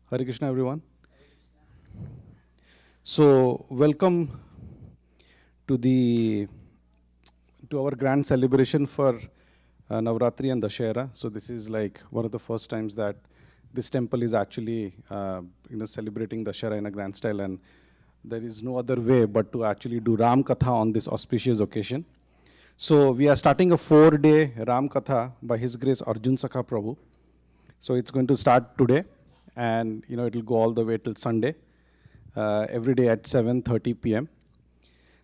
Hare Krishna, everyone. So, welcome to our grand celebration for Navratri and Dashera. So, this is like one of the first times that this temple is actually celebrating Dashera in a grand style, and there is no other way but to actually do Ram Katha on this auspicious occasion. So, we are starting a 4-day Ram Katha by His Grace Arjun Sakha Prabhu. So, it's going to start today, and it will go all the way till Sunday, every day at 7:30 p.m.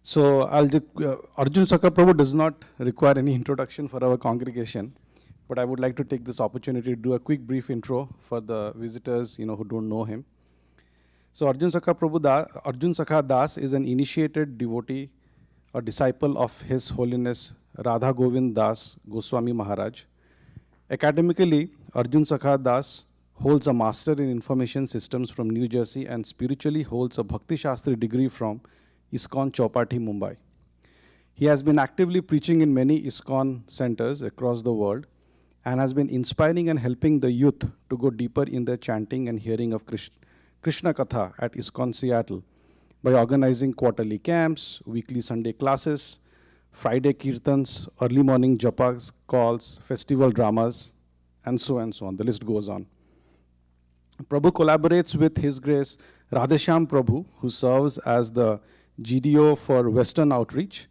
So Arjun Sakha Prabhu does not require any introduction for our congregation, but I would like to take this opportunity to do a quick brief intro for the visitors who don't know him. So Arjun Sakha Das is an initiated devotee or disciple of His Holiness Radha Govind Das Goswami Maharaj. Academically, Arjun Sakha Das holds a Master in Information Systems from New Jersey and spiritually holds a Bhakti Shastri degree from ISKCON Chowpatty, Mumbai. He has been actively preaching in many ISKCON centers across the world and has been inspiring and helping the youth to go deeper in their chanting and hearing of Krishna Katha at ISKCON Seattle by organizing quarterly camps, weekly Sunday classes, Friday kirtans, early morning japas, calls, festival dramas, and so on. The list goes on. Prabhu collaborates with His Grace Radheshyam Prabhu, who serves as the GDO for Western Outreach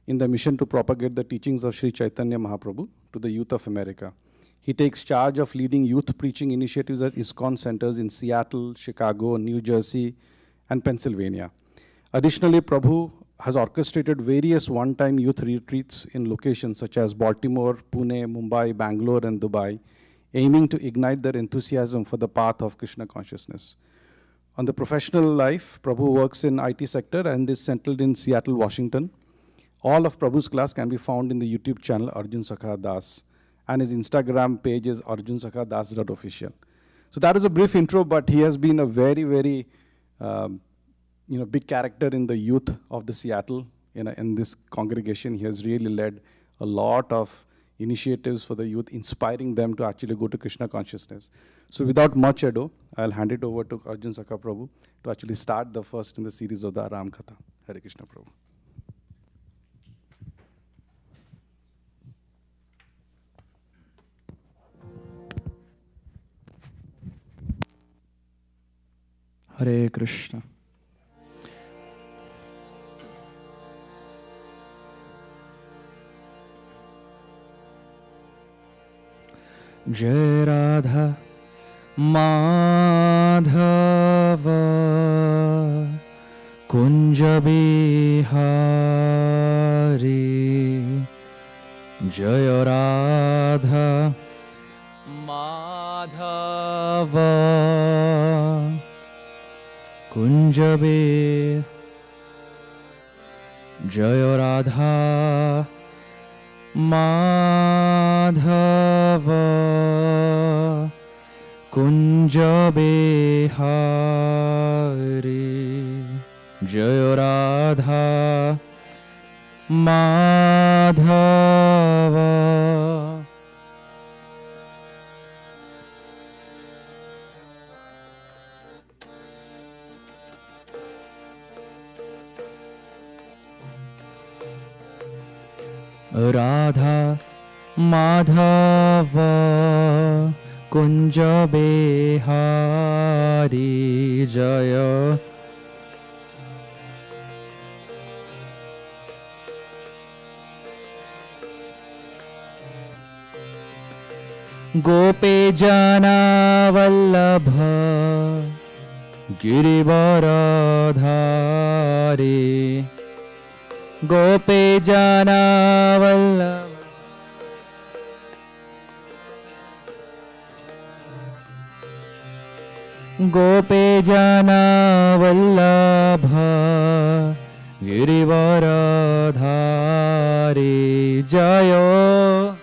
in the mission to propagate the teachings of Sri Chaitanya Mahaprabhu to the youth of America. He takes charge of leading youth preaching initiatives at ISKCON centers in Seattle, Chicago, New Jersey, and Pennsylvania. Additionally, Prabhu has orchestrated various one-time youth retreats in locations such as Baltimore, Pune, Mumbai, Bangalore, and Dubai, aiming to ignite their enthusiasm for the path of Krishna consciousness. On the professional life, Prabhu works in IT sector and is settled in Seattle, Washington. All of Prabhu's class can be found in the YouTube channel Arjun Sakha Das, and his Instagram page is arjunsakhadasofficial. So that is a brief intro, but he has been a very, very big character in the youth of the Seattle. In this congregation, he has really led a lot of initiatives for the youth, inspiring them to actually go to Krishna consciousness. So without much ado, I'll hand it over to Arjun Sakha Prabhu to actually start the first in the series of the Ram Katha. Hare Krishna Prabhu. Hare Krishna. Jai Radha Madhava Kunja Bihari Jai Radha Madhava Kunja Bihari Jai Radha Madhava Kunja Bihari Jai Radha Madhava. Radha Madhava Kunja Bihari Jaya Gope Jana Vallabha Girivaradhari Gope Jana Vallabha Gope Jana Vallabha Girivaradhari Jayo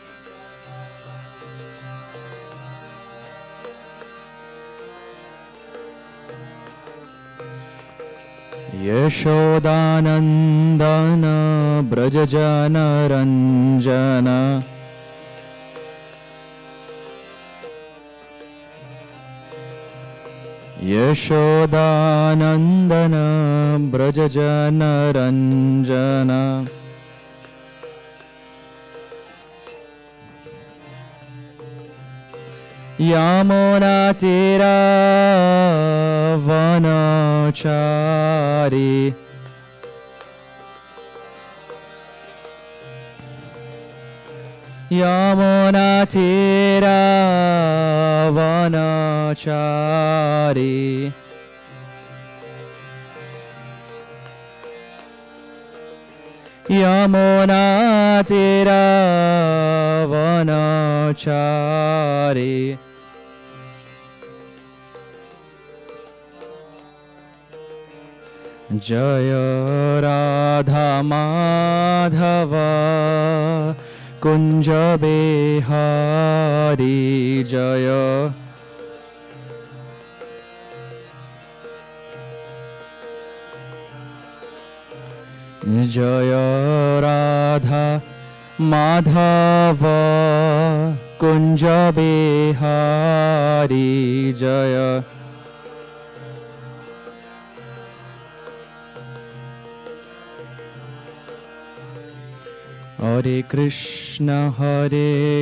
Yashodanandana Brajajana Ranjana Yashodanandana Brajajana Ranjana Yamunatira Vanachari Yamunatira Vanachari Yamunatira Vanachari Jaya Radha Madhava Kunja Bihari Jaya Jaya Radha Madhava Kunja Bihari Jaya Hare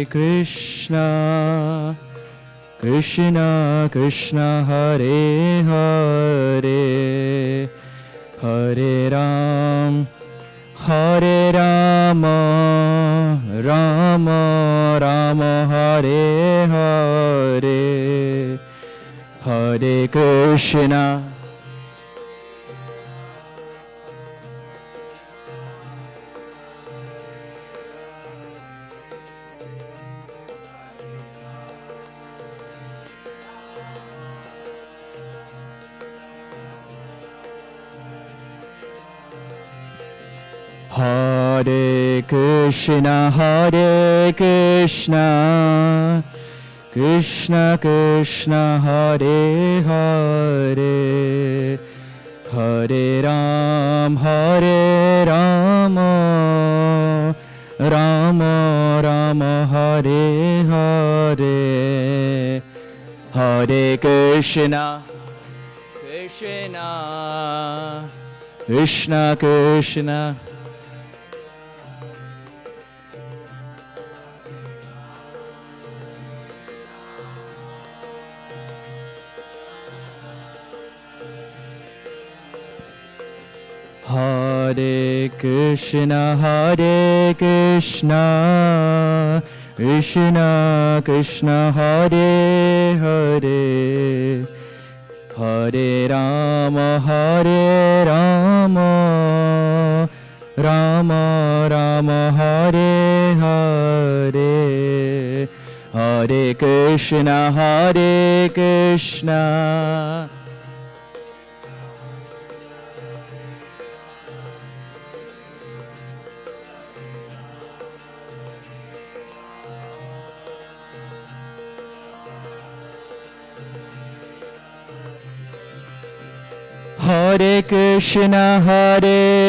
Krishna, Krishna Krishna, Hare Hare, Hare Ram, Rama Rama, Hare Hare, Hare Krishna. Hare Krishna, Krishna Krishna, Hare Hare, Hare Ram, Rama Rama, Hare Hare, Hare Krishna, Krishna Krishna. Hare Krishna, Krishna Krishna, Hare Hare, Hare Rama, Rama Rama, Hare Hare, Hare Krishna, Krishna. Hare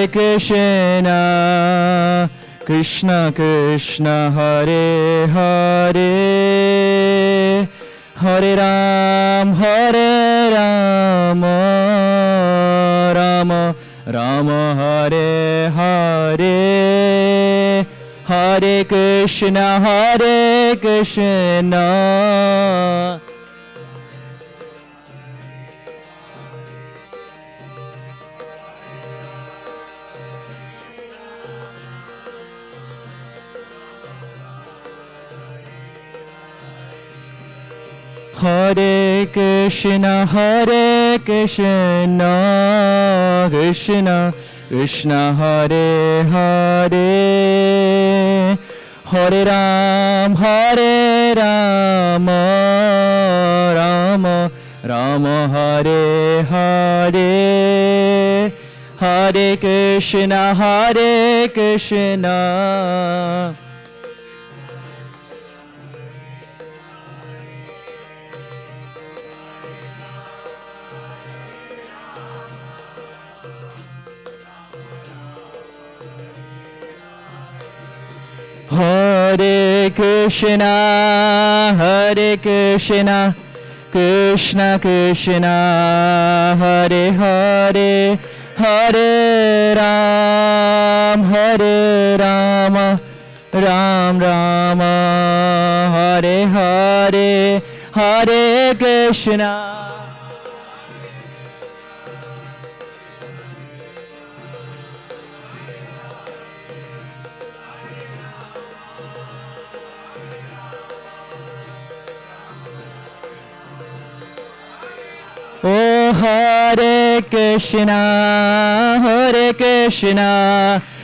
Krishna, Krishna Krishna, Hare Hare, Hare Ram, Rama Rama, Hare Hare, Hare Krishna, Hare Krishna, Krishna Krishna, Hare Hare, Hare Ram, Rama Rama, Hare Hare, Hare Krishna, Hare Krishna, Krishna Krishna Hare Hare Hare Ram Ram Rama Hare Hare Hare Krishna. Oh Hare Krishna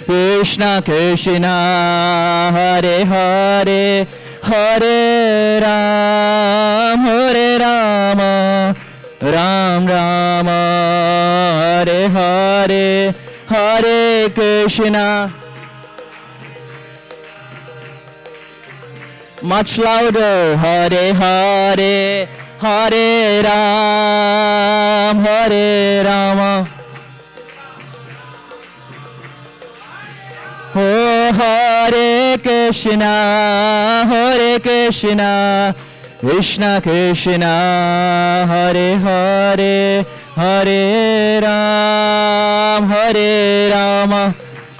Krishna Krishna Hare Hare Hare Ram Ram Rama Hare Hare Hare Krishna. Much louder. Hare Hare Hare Rama Oh Hare Krishna Krishna Krishna Hare Hare Hare Rama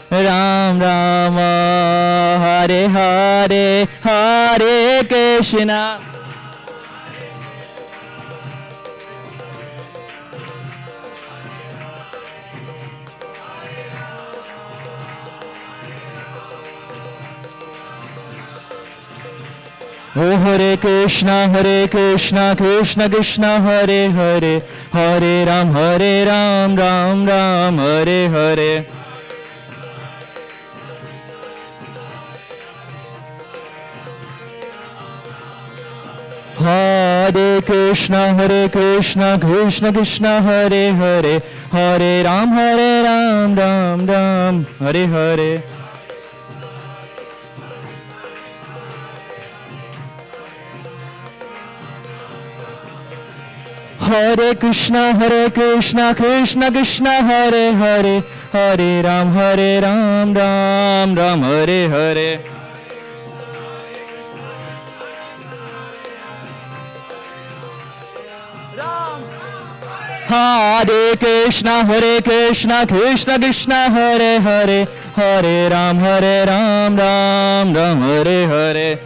Ram Rama Hare Hare Hare Krishna. Oh Hare Krishna Krishna Krishna Hare Hare Hare Ram Ram Ram Hare Hare. Hare Krishna Krishna Krishna Hare Hare Hare Ram Ram Ram Hare Hare. Hare Krishna Krishna Krishna Hare Hare Hare Ram Ram Hare Hare. Hare Krishna Krishna Hare Hare Hare Ram Ram Hare Hare.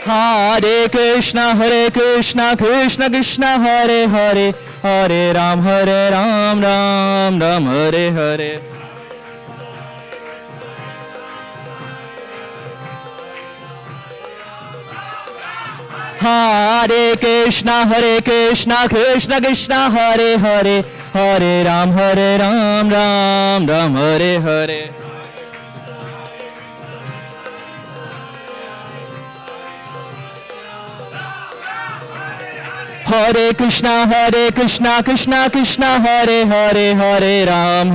Hare Krishna Krishna Hare Hare Hare Ram Ram Hare Hare. Hare Krishna Krishna Hare Hare Hare Ram Ram Hare Hare. Hare Krishna Krishna Hare Hare Hare Ram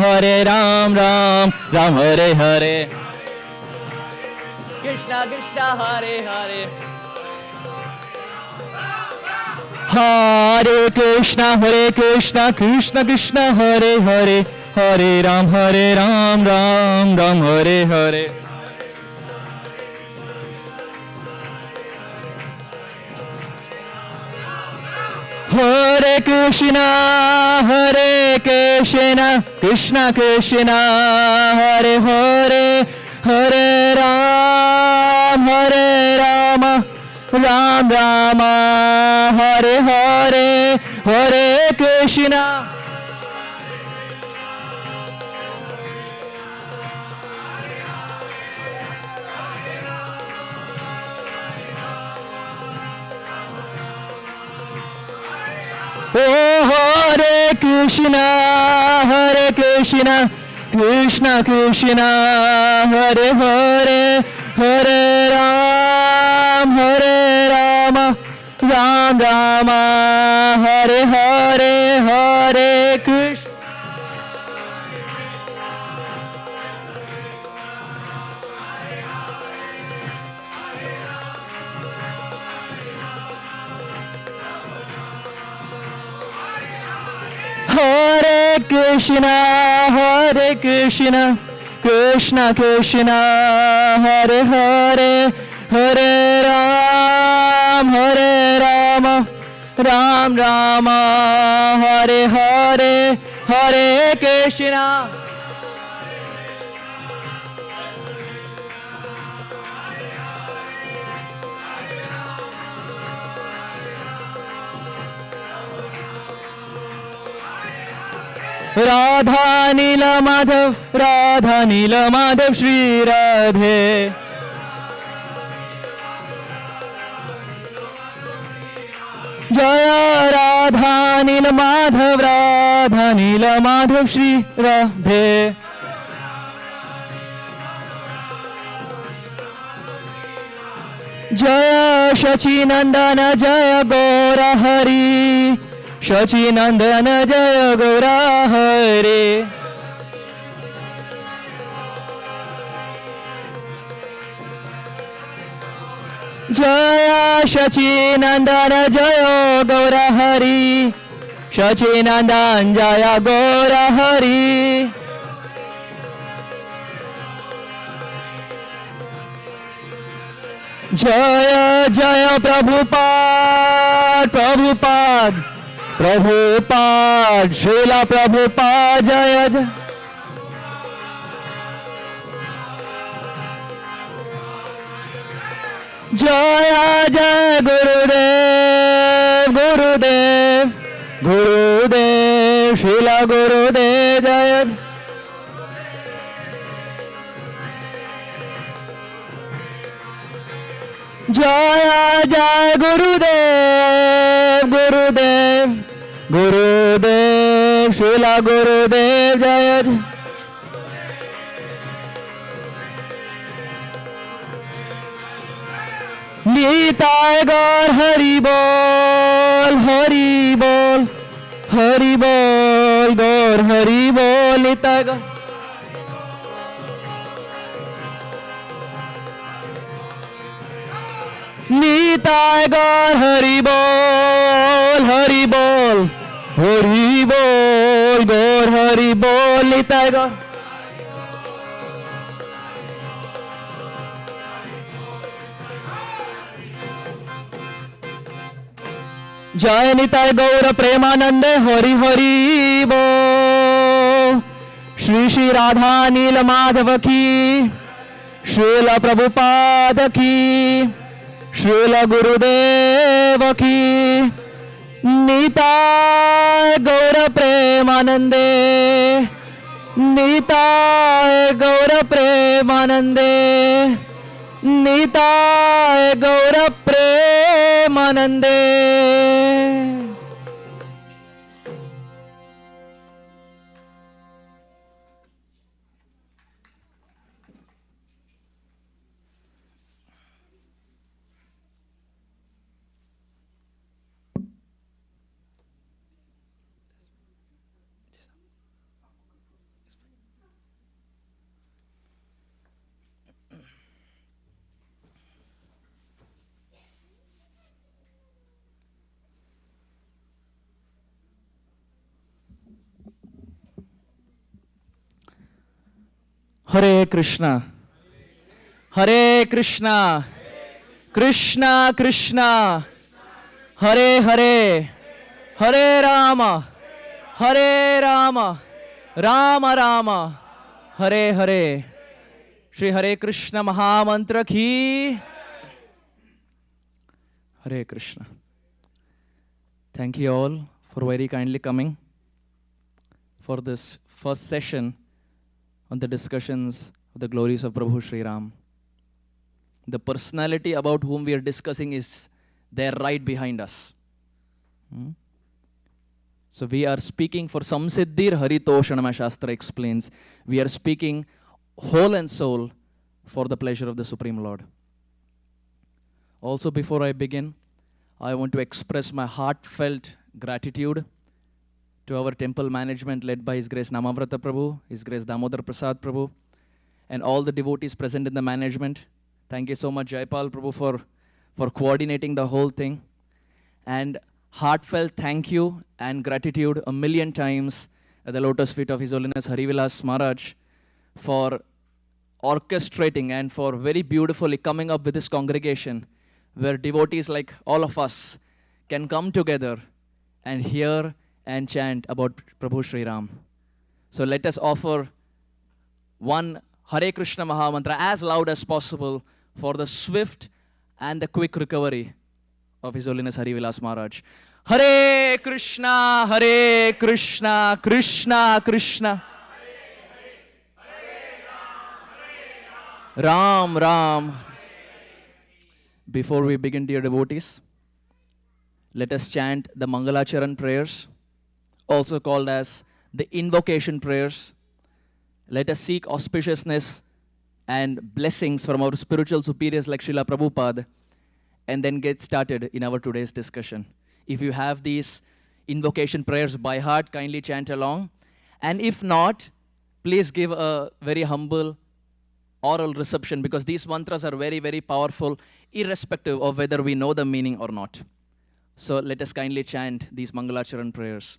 Ram Hare Hare. Krishna Hare Hare. Hare Krishna Krishna Hare Hare Hare Ram Ram Hare Hare. Hare Krishna Krishna Hare Hare Hare Rama Ram Rama Hare Hare Hare Krishna. Oh Hare Krishna Krishna Hare Hare Hare Rama Ram Rama Hare Hare Hare Krishna. Hare Krishna Krishna Krishna Hare Hare Hare Rama Ram Rama Hare Hare Hare Krishna Radha Nila Madhav Shri Radhe Jaya Radha Nila Madhav Shri Radhe Jaya Shachi Nandana Jaya Gaura Hari Shachi Nandana Jaya Gaura Hari Jaya Shachi Nandana Jaya Gaura Hari Shachi Nandan Jaya Gaura Hari Jaya Jaya Prabhupada Srila Prabhupada Jaya Jaya Jaya Jaya Gurudev Srila Gurudev Jaya Jaya Jaya Jaya Gurudev Srila Gurudev Jaya Jaya Nitai Gaur Hari Bol Gaur Hari Bol Nitai Gaur Nitai Gaur Hari Bol Gaur Hari Bol Nitai Gaur Jai Nitai Gaura Premanande Hari Hari Bol Shri Shri Radha Nila Madhava Ki Srila Prabhupada Ki Srila Gurudeva Ki Nitai Gaura Premanande Nitai Gaura Premanande Nitai Gaura Premanande Hare Krishna, Hare Krishna, Krishna Krishna, Hare Hare, Hare Rama, Hare Rama, Rama Rama, Hare Hare. Shri Hare Krishna Mahamantra ki. Hare Krishna. Thank you all for very kindly coming for this first session on the discussions of the glories of Prabhu Sri Ram. The personality about whom we are discussing is there right behind us. So we are speaking for Samsiddhir Haritoshanama Shastra explains. We are speaking whole and soul for the pleasure of the Supreme Lord. Also, before I begin, I want to express my heartfelt gratitude to our temple management led by His Grace Namavrata Prabhu, His Grace Damodar Prasad Prabhu, and all the devotees present in the management. Thank you so much, Jaipal Prabhu, for coordinating the whole thing. And heartfelt thank you and gratitude 1,000,000 times at the lotus feet of His Holiness Harivilas Maharaj for orchestrating and for very beautifully coming up with this congregation where devotees like all of us can come together and hear and chant about Prabhu Sri Ram. So let us offer one Hare Krishna Mahamantra as loud as possible for the swift and the quick recovery of His Holiness Hari Vilas Maharaj. Hare Krishna, Krishna Krishna, Ram Ram. Before we begin, dear devotees, let us chant the Mangalacharan prayers, also called as the invocation prayers. Let us seek auspiciousness and blessings from our spiritual superiors like Srila Prabhupada, and then get started in our today's discussion. If you have these invocation prayers by heart, kindly chant along. And if not, please give a very humble oral reception, because these mantras are very, very powerful, irrespective of whether we know the meaning or not. So let us kindly chant these Mangalacharan prayers.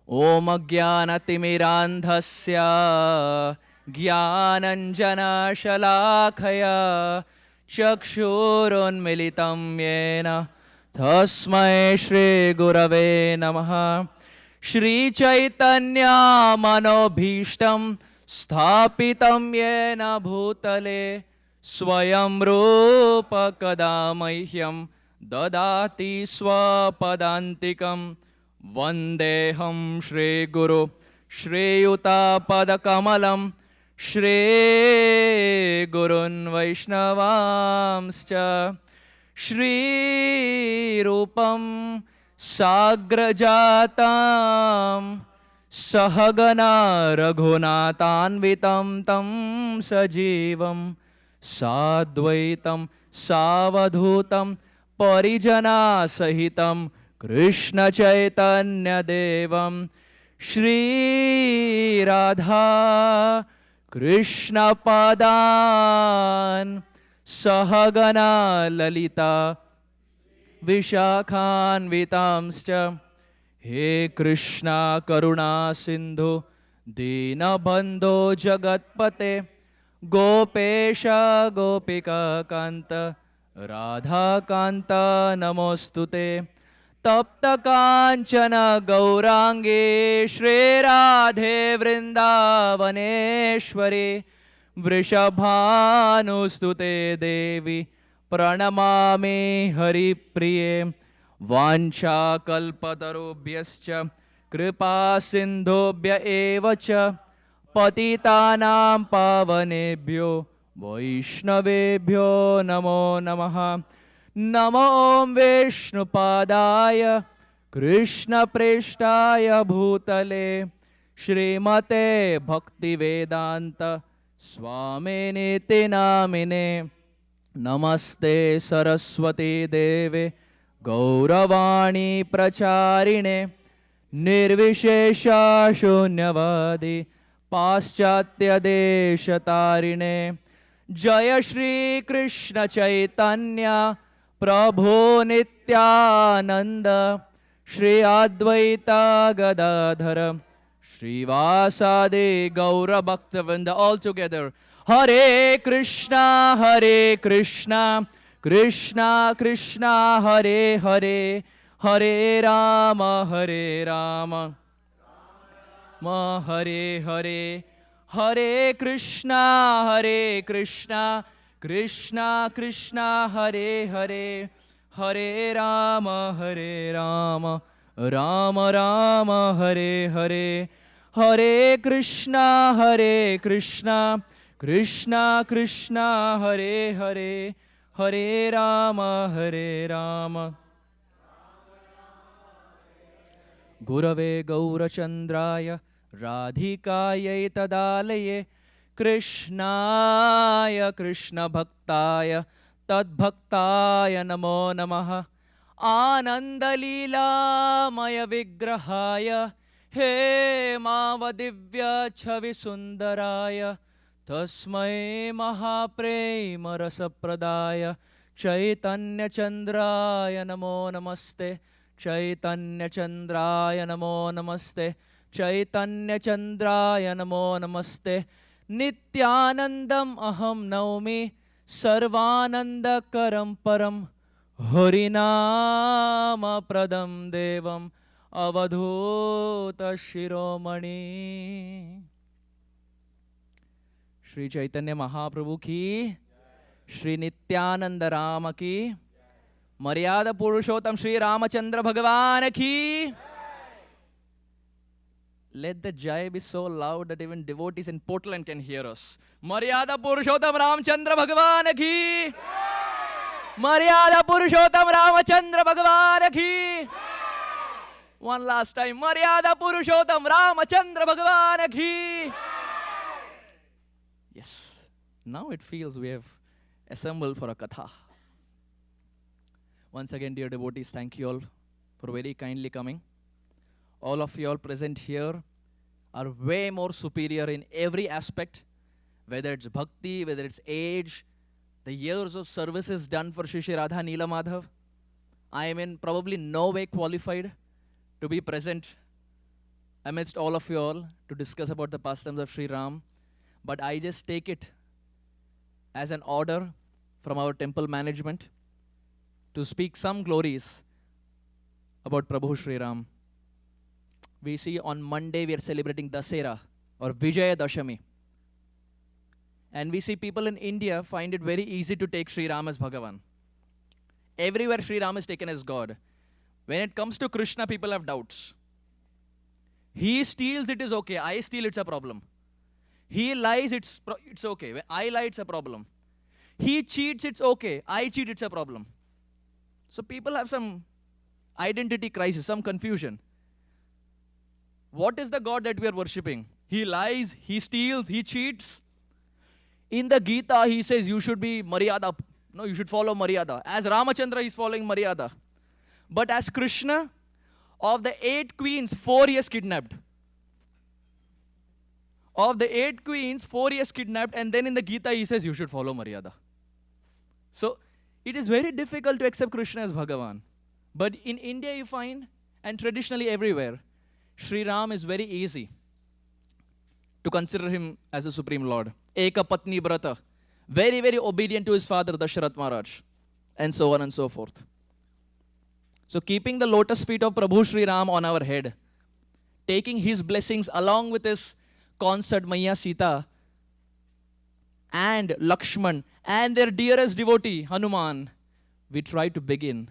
Om Ajnanatimirandhasya Jnananjana Shalakaya Chakshurunmilitam Yena Tasmai Shri Gurave Namaha. Shri Chaitanya Manobhishtam Sthapitam Yena Bhutale Swayam Rupa Kadamahyam Dadati Swapadantikam Vandeham Shri Guru Shri Yuta Padakamalam Shri Gurun Vaishnavamscha Shri Rupam Sagrajatam Sahagana Raghunatanvitam Tam Sajivam Sadvaitam Savadhutam Parijana Sahitam Krishna Chaitanya Devam Shri Radha Krishna Padan Sahagana Lalita Vishakhan Vitamscha. He Krishna Karuna Sindhu Dinabandho Jagatpate Gopesha Gopika Kanta Radha Kanta Namostute Tapta Kanchana Gaurangi Shri Radhe Vrindavaneshwari Vrishabhanustute Devi Pranamami Hari Priye Vancha Kalpatarubhyascha Kripa Sindhobhya Evacha Patitanam Pavanebhyo Vaishnavebhyo Namo Namaha. Namo Om Vishnupadaya Krishna Preshtaya Bhutale Srimate Bhaktivedanta Swamini Namine. Namaste Saraswati Deve Gauravani Pracharine Nirvishesha Shunyavadi Paschatya Deshatarine. Jaya Shri Krishna Chaitanya Prabhu Nityananda Shri Advaita Gadadhara Shri Vasadi Gaura Bhaktavinda. All together. Hare Krishna, Krishna Krishna, Hare Hare, Hare Rama, Hare Rama, Hare Hare, Hare Krishna, Krishna Krishna, Hare Hare, Hare Rama, Hare Rama, Rama Rama, Hare Hare, Hare Krishna, Krishna Krishna, Hare Hare, Hare Rama, Hare Rama. Gurave Gaurachandraya Radhikaya Tadalaye Krishnaya Krishna Bhaktaya Tadbhaktaya Namo Namaha. Anandalila Maya Vigrahaya He Mavadivya Chavi Sundaraya Tasmai Mahaprema Rasapradaya Chaitanya Chandraya Namo Namaste. Chaitanya Chandraya Namo Namaste. Chaitanya Chandraya Namo Namaste. Nityanandam aham naumi sarvananda karam param Harinama pradam devam avadhuta shiromani. Shri Chaitanya Mahaprabhu ki, Shri Nityananda Rama ki, Maryada Purushottam Shri Ramachandra Bhagavan ki. Let the jai be so loud that even devotees in Portland can hear us. Maryada Purushottam Ramachandra Bhagavan ki. Maryada Purushottam Ramachandra Bhagavan ki. One last time. Maryada Purushottam Ramachandra Bhagavan ki. Yes. Now it feels we have assembled for a katha. Once again, dear devotees, thank you all for very kindly coming. All of you all present here are way more superior in every aspect, whether it's bhakti, whether it's age, the years of services done for Shri Shri Radha Neela Madhav. I am in probably no way qualified to be present amidst all of you all to discuss about the pastimes of Sri Ram, but I just take it as an order from our temple management to speak some glories about Prabhu Sri Ram. We see on Monday we are celebrating Dasharatha or Vijaya Dashami. And we see people in India find it very easy to take Sri Ram as Bhagavan. Everywhere Sri Ram is taken as God. When it comes to Krishna, people have doubts. He steals, it is okay. I steal, it's a problem. He lies, it's okay. When I lie, it's a problem. He cheats, it's okay. I cheat, it's a problem. So people have some identity crisis, some confusion. What is the God that we are worshipping? He lies, he steals, he cheats. In the Gita, he says you should be Maryada. No, you should follow Maryada. As Ramachandra, he's following Maryada. But as Krishna, of the 8 queens, 4 he has kidnapped. Of the 8 queens, 4 he has kidnapped, and then in the Gita, he says you should follow Maryada. So, it is very difficult to accept Krishna as Bhagavan. But in India, you find, and traditionally everywhere, Sri Ram is very easy to consider him as a Supreme Lord. Eka Patni Brata, very, very obedient to his father, Dasharatha Maharaj, and so on and so forth. So keeping the lotus feet of Prabhu Sri Ram on our head, taking his blessings along with his consort Maiya Sita and Lakshman and their dearest devotee, Hanuman, we try to begin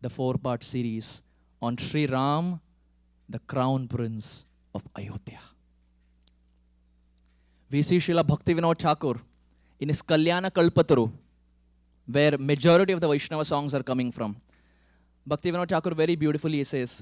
the 4-part series on Sri Ram, the crown prince of Ayodhya. We see Srila Bhaktivinoda Thakur in his Kalyana Kalpataru, where majority of the Vaishnava songs are coming from. Bhaktivinoda Thakur very beautifully says,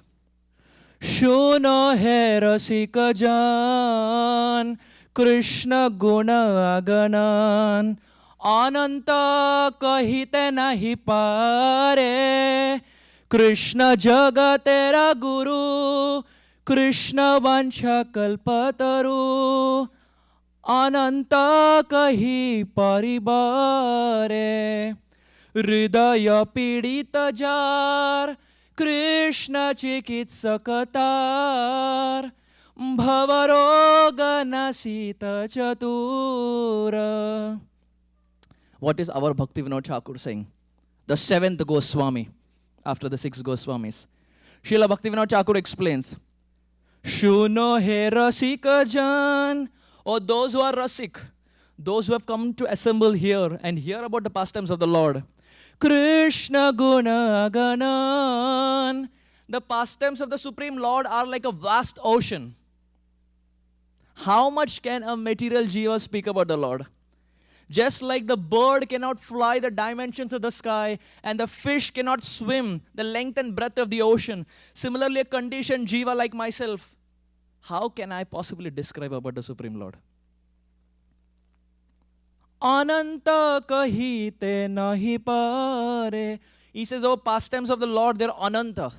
Shuno hai rasika jan, Krishna guna aganan, Ananta kahite nahi pare, Krishna jaga tera guru, Krishna vancha kalpataru, Ananta kahi paribare, Hridaya pidita jar, Krishna chikitsakatar, Bhavaroga nasita chatura. What is our Bhaktivinoda Thakur saying? The 7th Goswami, after the 6 Goswamis. Srila Bhaktivinoda Thakur explains, Shuno he rasika jan, or those who are rasik, those who have come to assemble here and hear about the pastimes of the Lord. Krishna guna ganan. The pastimes of the Supreme Lord are like a vast ocean. How much can a material jiva speak about the Lord? Just like the bird cannot fly the dimensions of the sky and the fish cannot swim the length and breadth of the ocean, similarly a conditioned jiva like myself, how can I possibly describe about the Supreme Lord? Ananta kahite nahi pare. He says, oh, pastimes of the Lord, they're ananta.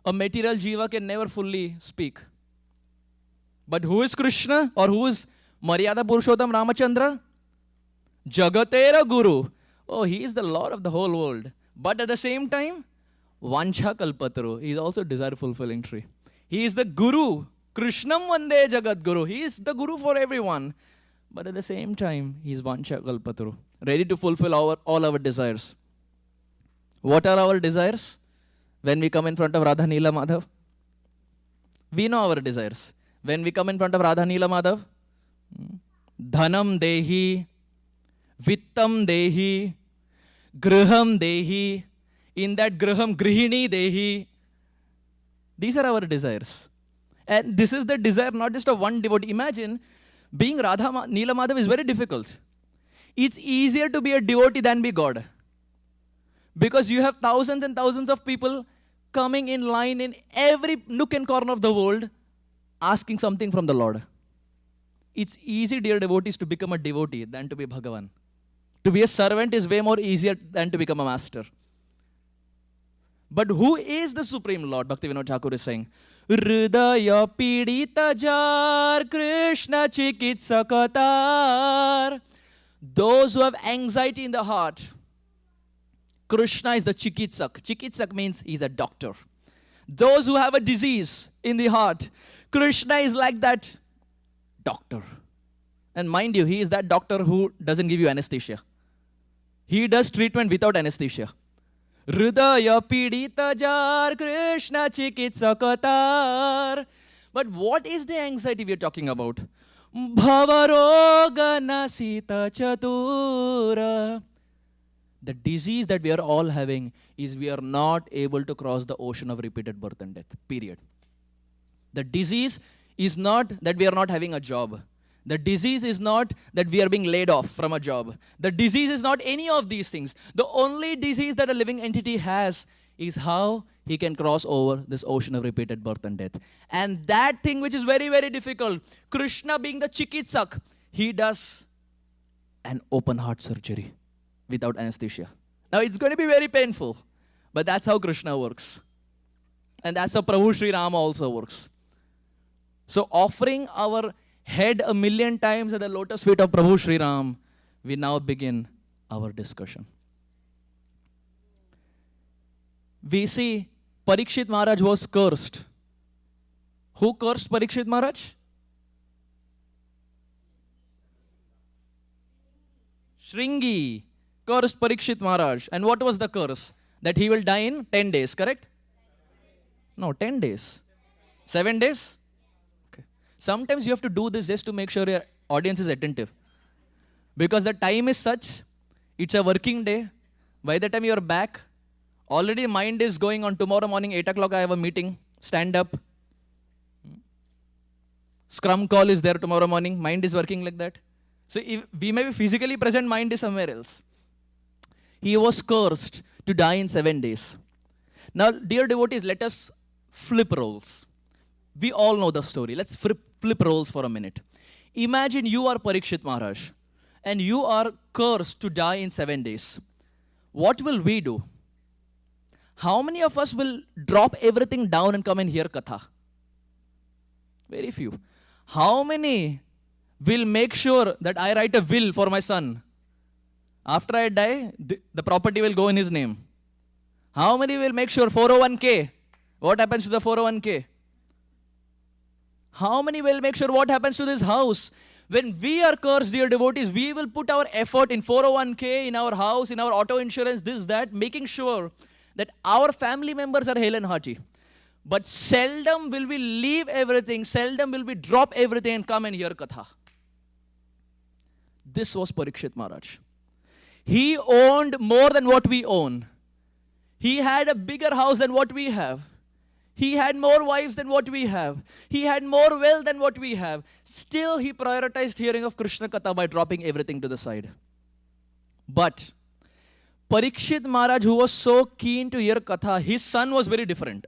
A material jiva can never fully speak. But who is Krishna? Or who is Maryada Purushottam Ramachandra? Jagatera Guru. Oh, he is the Lord of the whole world. But at the same time, Vancha Kalpataru. He is also desire fulfilling tree. He is the Guru. Krishnam Vande Jagat Guru. He is the Guru for everyone. But at the same time, He is Vancha Kalpataru, ready to fulfill all our desires. What are our desires? When we come in front of Radha Neela Madhav, we know our desires. When we come in front of Radha Neela Madhav, Dhanam Dehi, Vittam Dehi, Griham Dehi, in that Griham Grihini Dehi. These are our desires. And this is the desire not just of one devotee. Imagine being Radha Neela Madhav is very difficult. It's easier to be a devotee than be God. Because you have thousands and thousands of people coming in line in every nook and corner of the world asking something from the Lord. It's easy, dear devotees, to become a devotee than to be Bhagavan. To be a servant is way more easier than to become a master. But who is the Supreme Lord? Bhaktivinoda Thakur is saying, Hridaya pidita jar Krishna chikitsakatar. Those who have anxiety in the heart, Krishna is the chikitsak. Chikitsak means he's a doctor. Those who have a disease in the heart, Krishna is like that doctor. And mind you, he is that doctor who doesn't give you anesthesia. He does treatment without anesthesia. Hridaya pidita jar Krishna chikitsakatar. But what is the anxiety we are talking about? Bhavaroga nasita chatura. The disease that we are all having is we are not able to cross the ocean of repeated birth and death. Period. The disease is not that we are not having a job. The disease is not that we are being laid off from a job. The disease is not any of these things. The only disease that a living entity has is how he can cross over this ocean of repeated birth and death. And that thing which is very, very difficult, Krishna being the chikitsak, he does an open heart surgery without anesthesia. Now it's going to be very painful, but that's how Krishna works. And that's how Prabhu Sri Rama also works. So offering our head 1,000,000 times at the lotus feet of Prabhu Sri Ram, we now begin our discussion. We see Parikshit Maharaj was cursed. Who cursed Parikshit Maharaj? Shringi cursed Parikshit Maharaj. And what was the curse? That he will die in 10 days, correct? No, 10 days. 7 days? Okay. Sometimes you have to do this just to make sure your audience is attentive. Because the time is such, it's a working day. By the time you are back, already mind is going on. Tomorrow morning, 8 o'clock, I have a meeting. Stand up. Scrum call is there tomorrow morning. Mind is working like that. So if we may be physically present, mind is somewhere else. He was cursed to die in 7 days. Now, dear devotees, let us flip roles. We all know the story. Let's flip roles for a minute. Imagine you are Parikshit Maharaj and you are cursed to die in 7 days. What will we do? How many of us will drop everything down and come and hear Katha? Very few. How many will make sure that I write a will for my son? After I die, the property will go in his name. How many will make sure 401k? What happens to the 401k? How many will make sure what happens to this house? When we are cursed, dear devotees, we will put our effort in 401k, in our house, in our auto insurance, this, that, making sure that our family members are hale and hearty. But seldom will we leave everything, seldom will we drop everything and come and hear Katha. This was Parikshit Maharaj. He owned more than what we own. He had a bigger house than what we have. He had more wives than what we have. He had more wealth than what we have. Still, he prioritized hearing of Krishna Katha by dropping everything to the side. But Parikshit Maharaj, who was so keen to hear Katha, his son was very different.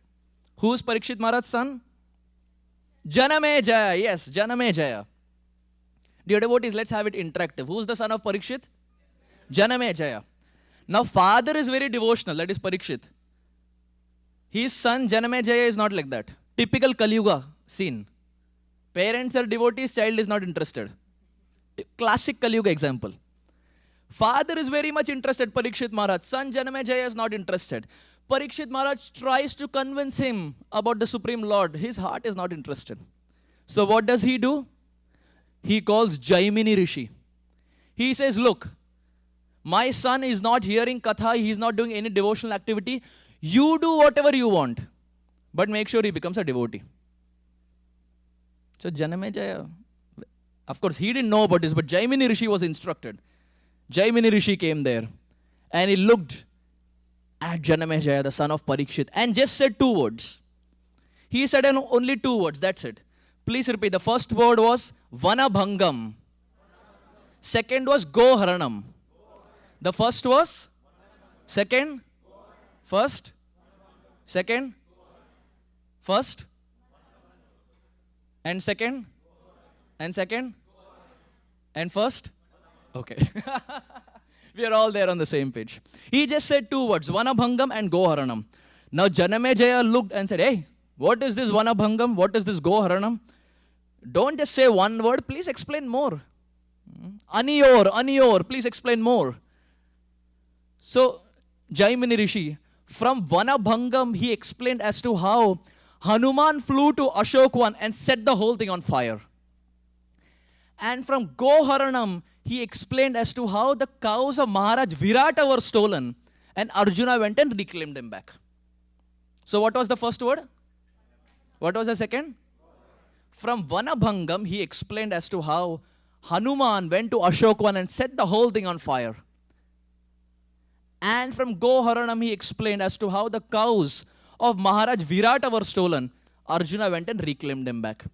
Who is Parikshit Maharaj's son? Janame Jaya. Yes, Janame Jaya. Dear devotees, let's have it interactive. Who is the son of Parikshit? Janame Jaya. Now, father is very devotional, that is Parikshit. His son, Janame Jaya, is not like that. Typical Kali Yuga scene. Parents are devotees, child is not interested. Classic Kali Yuga example. Father is very much interested, Parikshit Maharaj. Son, Janame Jaya, is not interested. Parikshit Maharaj tries to convince him about the Supreme Lord. His heart is not interested. So what does he do? he calls Jaimini Rishi. He says, look, my son is not hearing katha, he is not doing any devotional activity. You do whatever you want, but make sure he becomes a devotee. So Janamejaya, of course, he didn't know about this, but Jaimini Rishi was instructed. Jaimini Rishi came there and he looked at Janamejaya, the son of Parikshit, and just said 2 words. He said only 2 words, that's it. Please repeat. The first word was Vanabhangam. Second was Goharanam. The first was? Second? First? Second? First? And second? And second? And first? Okay. We are all there on the same page. He just said 2 words, Vanabhangam and Goharanam. Now Janamejaya looked and said, hey, what is this Vanabhangam? What is this Goharanam? Don't just say 1 word, please explain more. Aniyor, please explain more. So, Jaimini Rishi, from Vanabhangam, he explained as to how Hanuman flew to Ashokwan and set the whole thing on fire. And from Goharanam, he explained as to how the cows of Maharaj Virata were stolen and Arjuna went and reclaimed them back. So, what was the first word? What was the second? From Vanabhangam, he explained as to how Hanuman went to Ashokwan and set the whole thing on fire. And from Goharanam, he explained as to how the cows of Maharaj Virata were stolen. Arjuna went and reclaimed them back.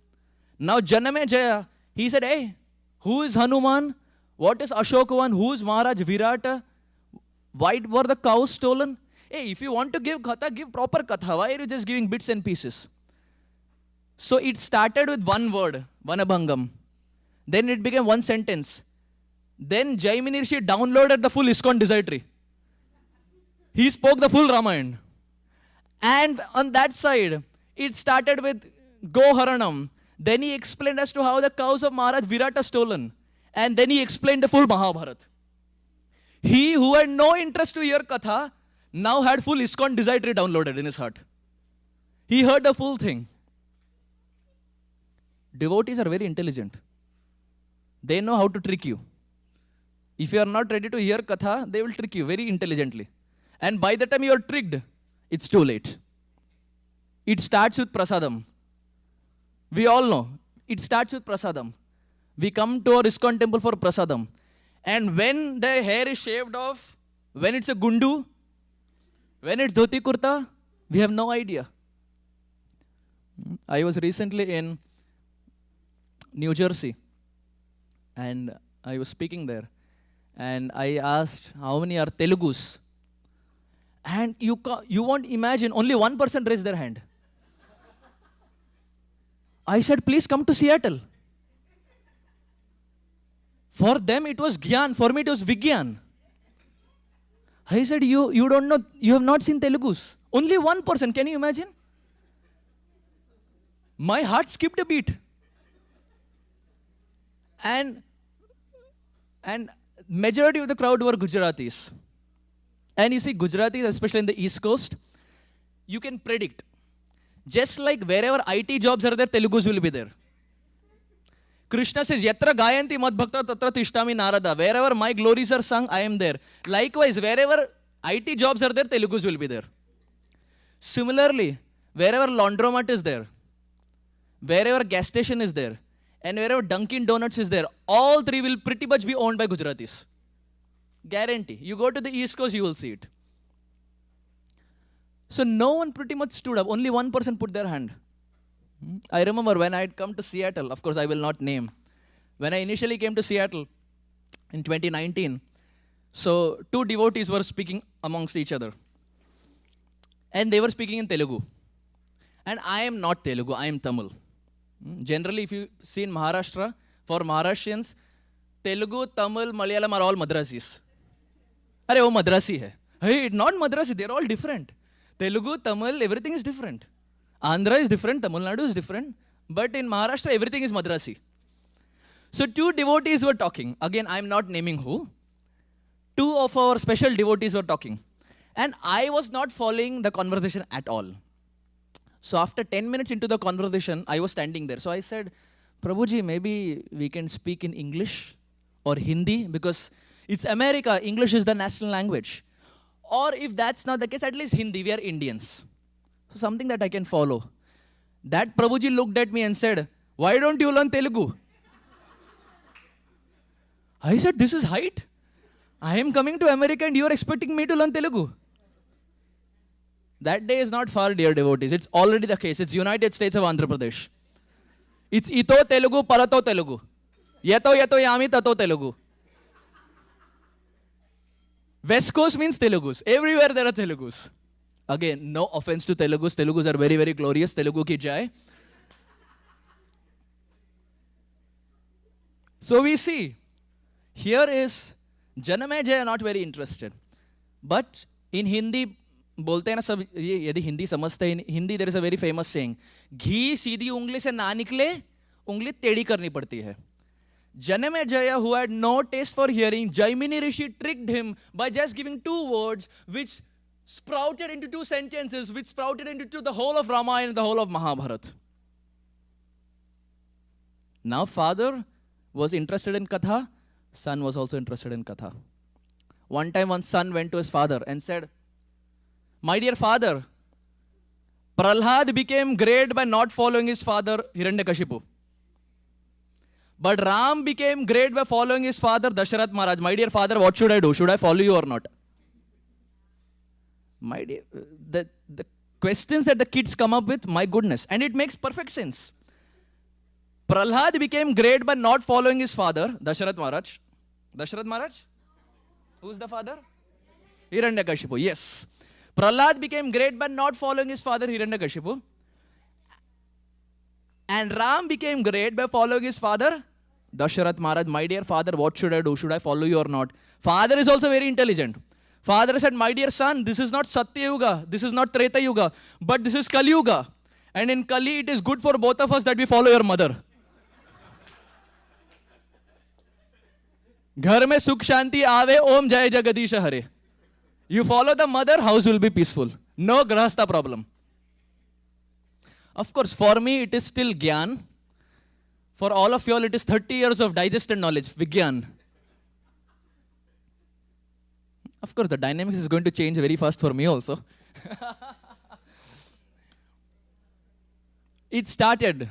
Now Janamejaya, he said, hey, who is Hanuman? What is Ashokwan? Who is Maharaj Virata? Why were the cows stolen? Hey, if you want to give katha, give proper katha. Why are you just giving bits and pieces? So it started with 1 word, Vanabhangam. Then it became 1 sentence. Then Jaimini Rishi downloaded the full ISKCON Desiratory. He spoke the full Ramayana. And on that side, it started with Goharanam. Then he explained as to how the cows of Maharaj Virata stolen. And then he explained the full Mahabharata. He who had no interest to hear katha, now had full ISKCON Desiratory downloaded in his heart. He heard the full thing. Devotees are very intelligent. They know how to trick you. If you are not ready to hear katha, they will trick you very intelligently. And by the time you are tricked, it's too late. It starts with prasadam. We all know. It starts with prasadam. We come to our ISKCON temple for prasadam. And when the hair is shaved off, when it's a gundu, when it's dhoti kurta, we have no idea. I was recently in New Jersey and I was speaking there and I asked how many are Telugus, and you won't imagine, only 1% raised their hand. I said, please come to Seattle. For them it was Gyan, for me it was Vigyan. I said, you don't know, you have not seen Telugus. Only 1%, can you imagine? My heart skipped a beat. And majority of the crowd were Gujaratis. And you see, Gujaratis, especially in the East Coast, you can predict. Just like wherever IT jobs are there, Telugus will be there. Krishna says, Yatra Gayanti Mad Bhakta Tatra Tishtami Narada. Wherever my glories are sung, I am there. Likewise, wherever IT jobs are there, Telugus will be there. Similarly, wherever laundromat is there, wherever gas station is there, and wherever Dunkin' Donuts is there, all 3 will pretty much be owned by Gujaratis. Guarantee. You go to the East Coast, you will see it. So no one pretty much stood up. Only 1% put their hand. I remember when I had come to Seattle, of course I will not name. When I initially came to Seattle in 2019, so 2 devotees were speaking amongst each other. And they were speaking in Telugu. And I am not Telugu, I am Tamil. Generally, if you see in Maharashtra, for Maharashtrians, Telugu, Tamil, Malayalam are all Madrasis. Arey, oh Madrasi hai. Hey, not Madrasi, they're all different. Telugu, Tamil, everything is different. Andhra is different, Tamil Nadu is different. But in Maharashtra, everything is Madrasi. So 2 devotees were talking. Again, I'm not naming who. 2 of our special devotees were talking. And I was not following the conversation at all. So after 10 minutes into the conversation, I was standing there. So I said, Prabhuji, maybe we can speak in English or Hindi because it's America. English is the national language. Or if that's not the case, at least Hindi. We are Indians. So something that I can follow. That Prabhuji looked at me and said, why don't you learn Telugu? I said, this is height. I am coming to America and you are expecting me to learn Telugu. That day is not far, dear devotees. It's already the case. It's United States of Andhra Pradesh. It's ito Telugu, parato Telugu. Yato yami tato Telugu. West Coast means Telugus. Everywhere there are Telugus. Again, no offense to Telugus. Telugus are very, very glorious. Telugu ki jai. So we see, here is Janamejaya not very interested. But in Hindi, बोलते हैं ना सब यदि हिंदी समझते हैं Hindi there is a very famous saying घी सीधी उंगली से ना निकले उंगली टेढ़ी करनी पड़ती है Janamejaya, who had no taste for hearing, Jaimini Rishi tricked him by just giving two words which sprouted into two sentences, which sprouted into the whole of Ramayana and the whole of Mahabharata. Now father was interested in Katha, son was also interested in Katha. One time one son went to his father and said, my dear father, Prahlad became great by not following his father Hiranyakashipu. But Ram became great by following his father Dasharatha Maharaj. My dear father, what should I do? Should I follow you or not? My dear, the questions that the kids come up with, my goodness. And it makes perfect sense. Prahlad became great by not following his father, Dasharatha Maharaj. Dasharatha Maharaj? Who's the father? Hiranyakashipu, yes. Prahlad became great by not following his father Hiranyakashipu. And Ram became great by following his father Dasharatha Maharaj. My dear father, what should I do? Should I follow you or not? Father is also very intelligent. Father said, my dear son, this is not Satya Yuga, this is not Treta Yuga, but this is Kali Yuga. And in Kali, it is good for both of us that we follow your mother. घर में सुख शांति आवे ओम जय जगदीश हरे. You follow the mother, house will be peaceful. No grahastha problem. Of course, for me it is still Gyan. For all of you all, it is 30 years of digested knowledge, Vigyan. Of course, the dynamics is going to change very fast for me also. It started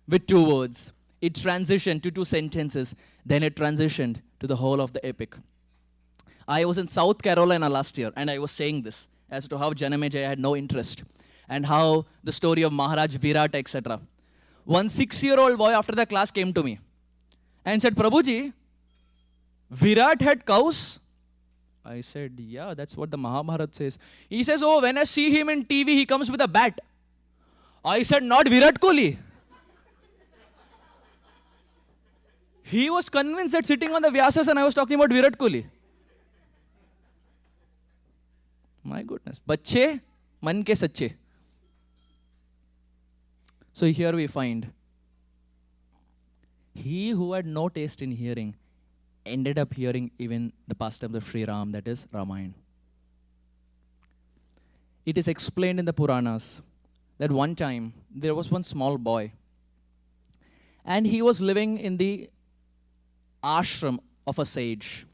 with two words. It transitioned to two sentences. Then it transitioned to the whole of the epic. I was in South Carolina last year, and I was saying this as to how Janamejaya had no interest, and how the story of Maharaj Virat, etc. One 6-year-old boy after the class came to me and said, Prabhuji, Virat had cows? I said, yeah, that's what the Mahabharata says. He says, oh, when I see him in TV, he comes with a bat. I said, not Virat Kohli. He was convinced that sitting on the Vyasas and I was talking about Virat Kohli. My goodness. Bacche, man ke sache. So here we find, he who had no taste in hearing ended up hearing even the pastime of Sri Ram, that is Ramayana. It is explained in the Puranas that one time there was one small boy and he was living in the ashram of a sage.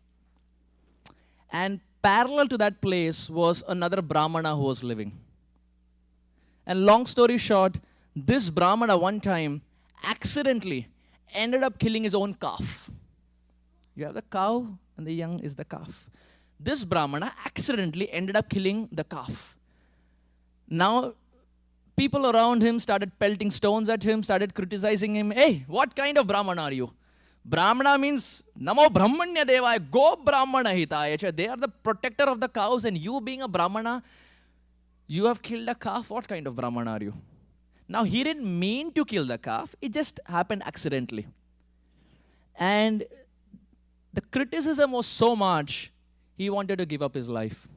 And parallel to that place was another Brahmana who was living. And long story short, this Brahmana one time accidentally ended up killing his own calf. You have the cow and the young is the calf. This Brahmana accidentally ended up killing the calf. Now, people around him started pelting stones at him, started criticizing him. Hey, what kind of Brahmana are you? Brahmana means Namo Brahmanya Devaya, Go Brahmana Hitaya. They are the protector of the cows, and you being a Brahmana, you have killed a calf. What kind of Brahmana are you? Now, he didn't mean to kill the calf. It just happened accidentally. And the criticism was so much, he wanted to give up his life.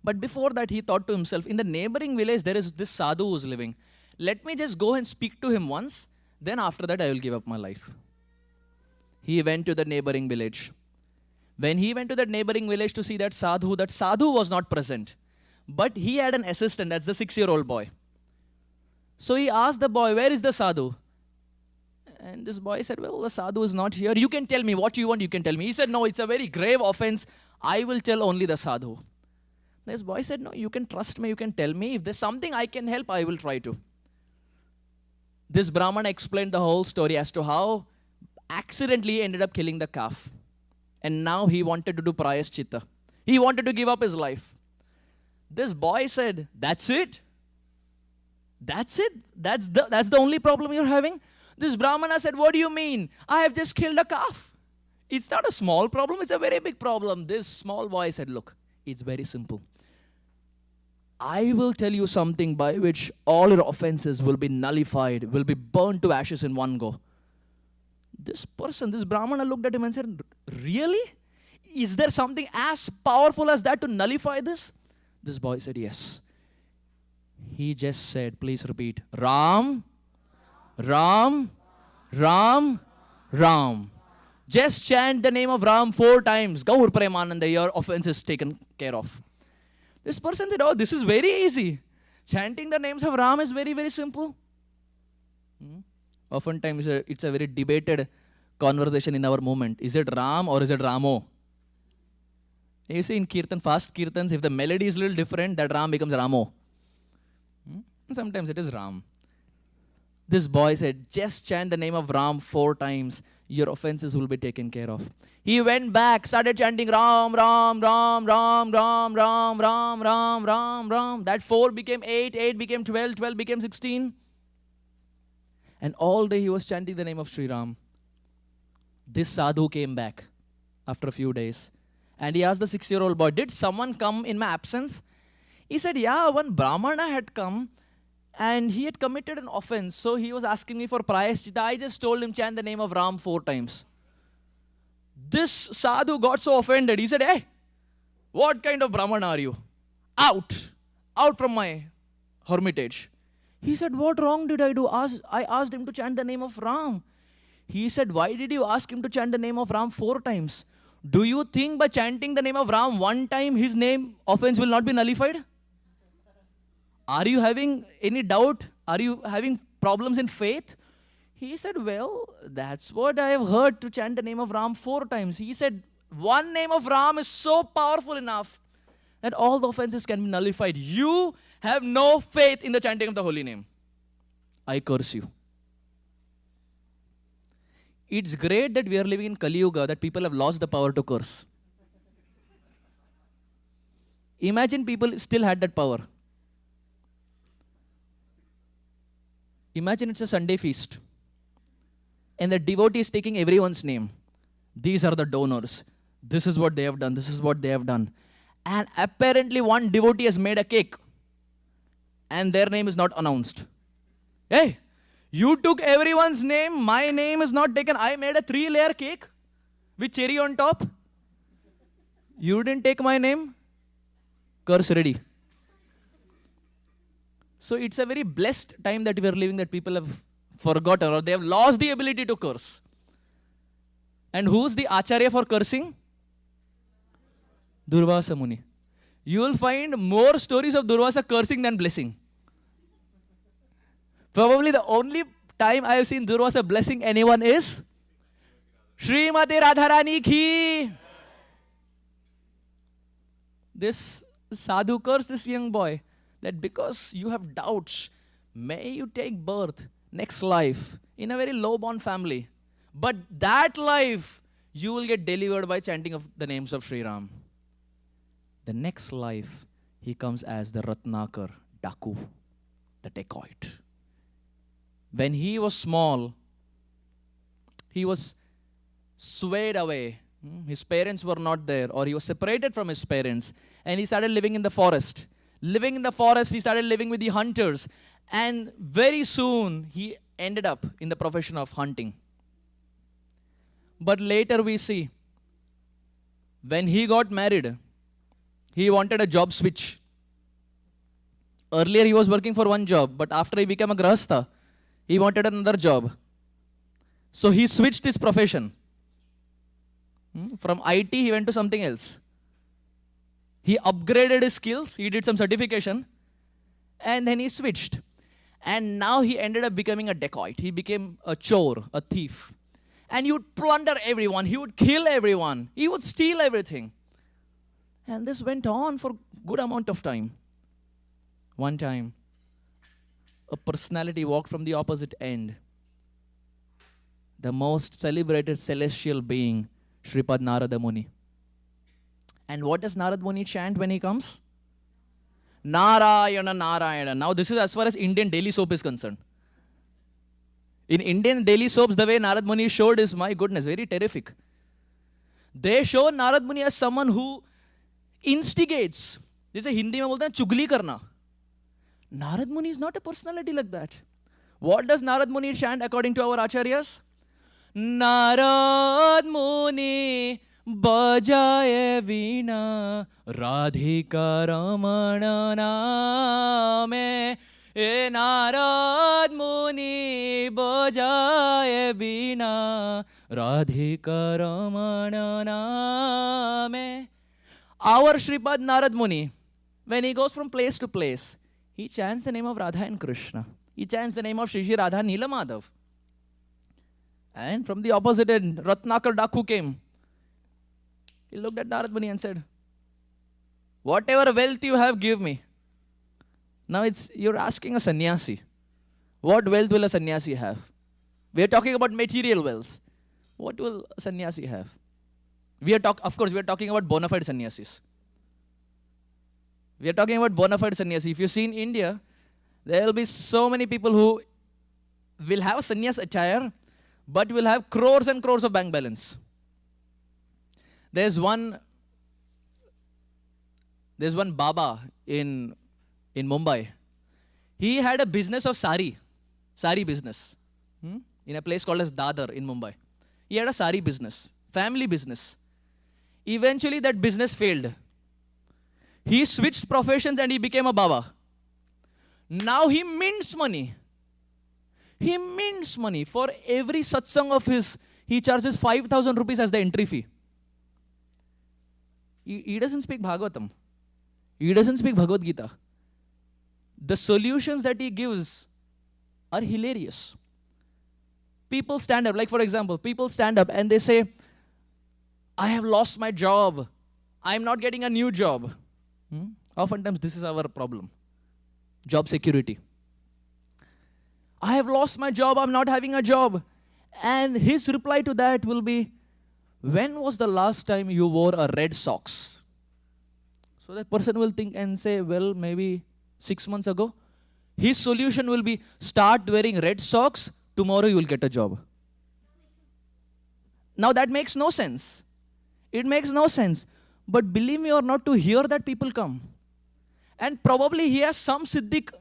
But before that, he thought to himself, in the neighboring village, there is this sadhu who is living. Let me just go and speak to him once. Then after that, I will give up my life. He went to the neighboring village. When he went to that neighboring village to see that sadhu was not present. But he had an assistant, that's the 6-year-old boy. So he asked the boy, where is the sadhu? And this boy said, well, the sadhu is not here. You can tell me what you want, you can tell me. He said, no, it's a very grave offense. I will tell only the sadhu. This boy said, no, you can trust me, you can tell me. If there's something I can help, I will try to. This Brahmana explained the whole story as to how accidentally he ended up killing the calf. And now he wanted to do prayaschitta. He wanted to give up his life. This boy said, that's it? That's it? That's the only problem you're having? This Brahmana said, what do you mean? I have just killed a calf. It's not a small problem, it's a very big problem. This small boy said, look, it's very simple. I will tell you something by which all your offenses will be nullified, will be burned to ashes in one go. This Brahmana looked at him and said, really? Is there something as powerful as that to nullify this? This boy said, yes. He just said, please repeat, Ram, Ram, Ram, Ram. Just chant the name of Ram 4 times. Gaur Premananda, your offense is taken care of. This person said, oh, this is very easy. Chanting the names of Ram is very, very simple. Oftentimes, it's a very debated conversation in our movement. Is it Ram or is it Ramo? You see, in kirtan, fast kirtans, if the melody is a little different, that Ram becomes Ramo. Sometimes it is Ram. This boy said, just chant the name of Ram 4 times. Your offenses will be taken care of. He went back, started chanting Ram, Ram, Ram, Ram, Ram, Ram, Ram, Ram, Ram, Ram. That 4 became 8, 8 became 12, 12 became 16. And all day he was chanting the name of Sri Ram. This sadhu came back after a few days. And he asked the 6-year-old boy, did someone come in my absence? He said, yeah, one Brahmana had come. And he had committed an offense. So he was asking me for prayaschitta. I just told him, chant the name of Ram 4 times. This sadhu got so offended. He said, hey, what kind of Brahmana are you? Out. Out from my hermitage. He said, what wrong did I do? I asked him to chant the name of Ram. He said, why did you ask him to chant the name of Ram 4 times? Do you think by chanting the name of Ram 1 time, his name offense will not be nullified? Are you having any doubt? Are you having problems in faith? He said, well, that's what I have heard, to chant the name of Ram 4 times. He said, one name of Ram is so powerful enough that all the offenses can be nullified. You have no faith in the chanting of the holy name. I curse you. It's great that we are living in Kali Yuga, that people have lost the power to curse. Imagine people still had that power. Imagine it's a Sunday feast. And the devotee is taking everyone's name. These are the donors. This is what they have done. This is what they have done. And apparently one devotee has made a cake. And their name is not announced. Hey, you took everyone's name. My name is not taken. I made a 3-layer cake with cherry on top. You didn't take my name. Curse ready. So it's a very blessed time that we are living, that people have forgotten or they have lost the ability to curse. And who's the Acharya for cursing? Durvasa Muni. You will find more stories of Durvasa cursing than blessing. Probably the only time I have seen Durvasa blessing anyone is Srimati Radharani ki. This sadhu cursed this young boy, that because you have doubts, may you take birth, next life, in a very low-born family. But that life, you will get delivered by chanting of the names of Sri Ram. The next life, he comes as the Ratnakar, Daku, the dacoit. When he was small, he was swayed away. His parents were not there, or he was separated from his parents, and he started living in the forest. Living in the forest, he started living with the hunters. And very soon, he ended up in the profession of hunting. But later we see, when he got married, he wanted a job switch. Earlier, he was working for one job, but after he became a grahastha, he wanted another job. So he switched his profession. From IT, he went to something else. He upgraded his skills, he did some certification, and then he switched. And now he ended up becoming a dacoit. He became a chore, a thief. And he would plunder everyone. He would kill everyone. He would steal everything. And this went on for a good amount of time. One time, a personality walked from the opposite end. The most celebrated celestial being, Sripad Narada Muni. And what does Narada Muni chant when he comes? Narayana, Narayana. Now this is as far as Indian daily soap is concerned. In Indian daily soaps, the way Narada Muni showed is, my goodness, very terrific. They show Narada Muni as someone who instigates. जैसे हिंदी में बोलते हैं चुगली करना. Narada Muni is not a personality like that. What does Narada Muni chant according to our acharyas? Narada Muni bajaye veena Radhika Ramana name. E Narada Muni bajaye veena Radhika Ramana name. Our Sripad Narada Muni, when he goes from place to place, he chants the name of Radha and Krishna. He chants the name of Shri Shri Radha Nila Madhav. And from the opposite end, Ratnakar Daku came. He looked at Narada Muni and said, whatever wealth you have, give me. Now you're asking a sannyasi. What wealth will a sannyasi have? We are talking about material wealth. What will a sannyasi have? Of course, we are talking about bona fide sannyasis. We are talking about bona fide sannyasi. If you see in India, there will be so many people who will have sannyas attire, but will have crores and crores of bank balance. There's one Baba in Mumbai. He had a business of sari business, in a place called as Dadar in Mumbai. He had a sari business, family business. Eventually that business failed. He switched professions and he became a Baba. Now he mints money. He mints money. For every satsang of his, he charges 5,000 rupees as the entry fee. He doesn't speak Bhagavatam. He doesn't speak Bhagavad Gita. The solutions that he gives are hilarious. People stand up, like for example, people stand up and they say, I have lost my job. I am not getting a new job. Oftentimes this is our problem. Job security. I have lost my job. I'm not having a job. And his reply to that will be, when was the last time you wore a red socks? So that person will think and say, well, maybe 6 months ago. His solution will be, start wearing red socks. Tomorrow you will get a job. Now that makes no sense. It makes no sense. But believe me or not, to hear that people come. And probably he has some mystic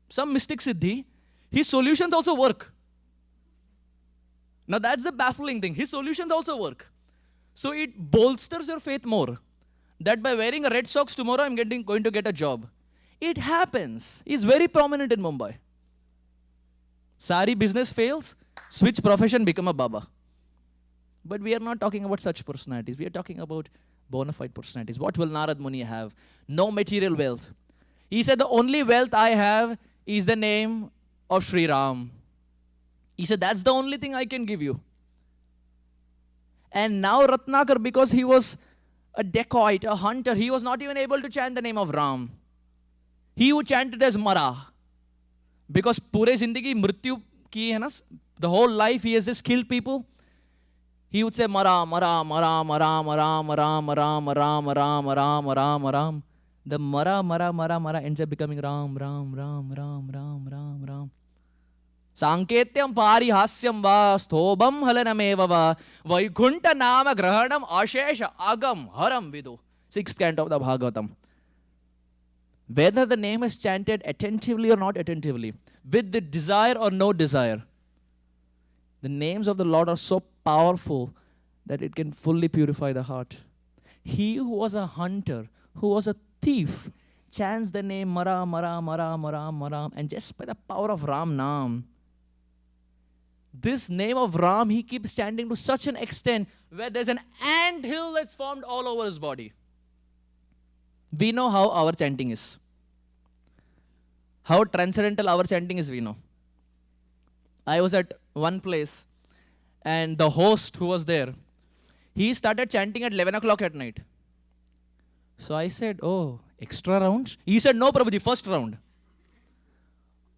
siddhi. His solutions also work. Now that's the baffling thing. His solutions also work. So it bolsters your faith more. That by wearing a red socks tomorrow, I'm going to get a job. It happens. He's very prominent in Mumbai. Sari business fails, switch profession, become a Baba. But we are not talking about such personalities. We are talking about bona fide personalities. What will Narada Muni have? No material wealth. He said, the only wealth I have is the name of Sri Ram. He said, that's the only thing I can give you. And now Ratnakar, because he was a dacoit, a hunter, he was not even able to chant the name of Ram. He would chant it as Mara. Because pure zindagi mrityu ki hai na, the whole life he has just killed people. He would say Mara, Mara, Mara, Mara, Mara, Mara, Mara, Mara, Mara, Mara, Mara, Mara. The Mara, Mara, Mara, Mara ends up becoming Ram, Ram, Ram, Ram, Ram, Ram, Ram. Sanketyam parihasyam va sthobam halanameva va vaikunta nama grahanam ashesha agam haram vidu. 6th canto of the Bhagavatam. Whether the name is chanted attentively or not attentively, with the desire or no desire, the names of the Lord are so powerful that it can fully purify the heart. He who was a hunter, who was a thief, chants the name Mara, Mara, Mara, Mara, Mara, and just by the power of Ram Naam, this name of Ram, he keeps chanting to such an extent where there's an ant hill that's formed all over his body. We know how our chanting is. how transcendental our chanting is, we know. I was at one place, and the host who was there, he started chanting at 11 o'clock at night. So I said, oh, extra rounds? He said, no, Prabhuji, first round.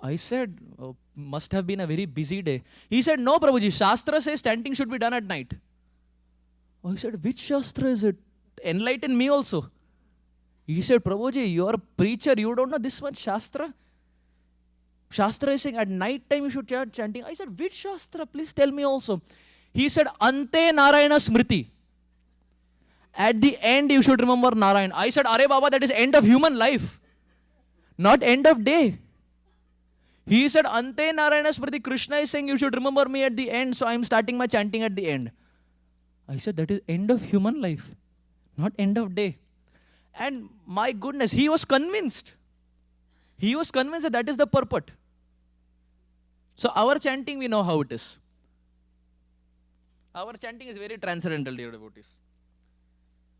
I said, oh, must have been a very busy day. He said, no, Prabhuji, Shastra says chanting should be done at night. I said, which Shastra is it? Enlighten me also. He said, Prabhuji, you are a preacher, you don't know this much Shastra? Shastra is saying at night time you should chant chanting. I said, which Shastra? Please tell me also. He said, Ante Narayana Smriti. At the end you should remember Narayan. I said, Are Baba, that is end of human life, not end of day. He said, Ante Narayana Smriti, Krishna is saying you should remember me at the end, so I am starting my chanting at the end. I said, that is end of human life, not end of day. And my goodness, he was convinced. He was convinced that that is the purport. So our chanting, we know how it is. Our chanting is very transcendental, dear devotees.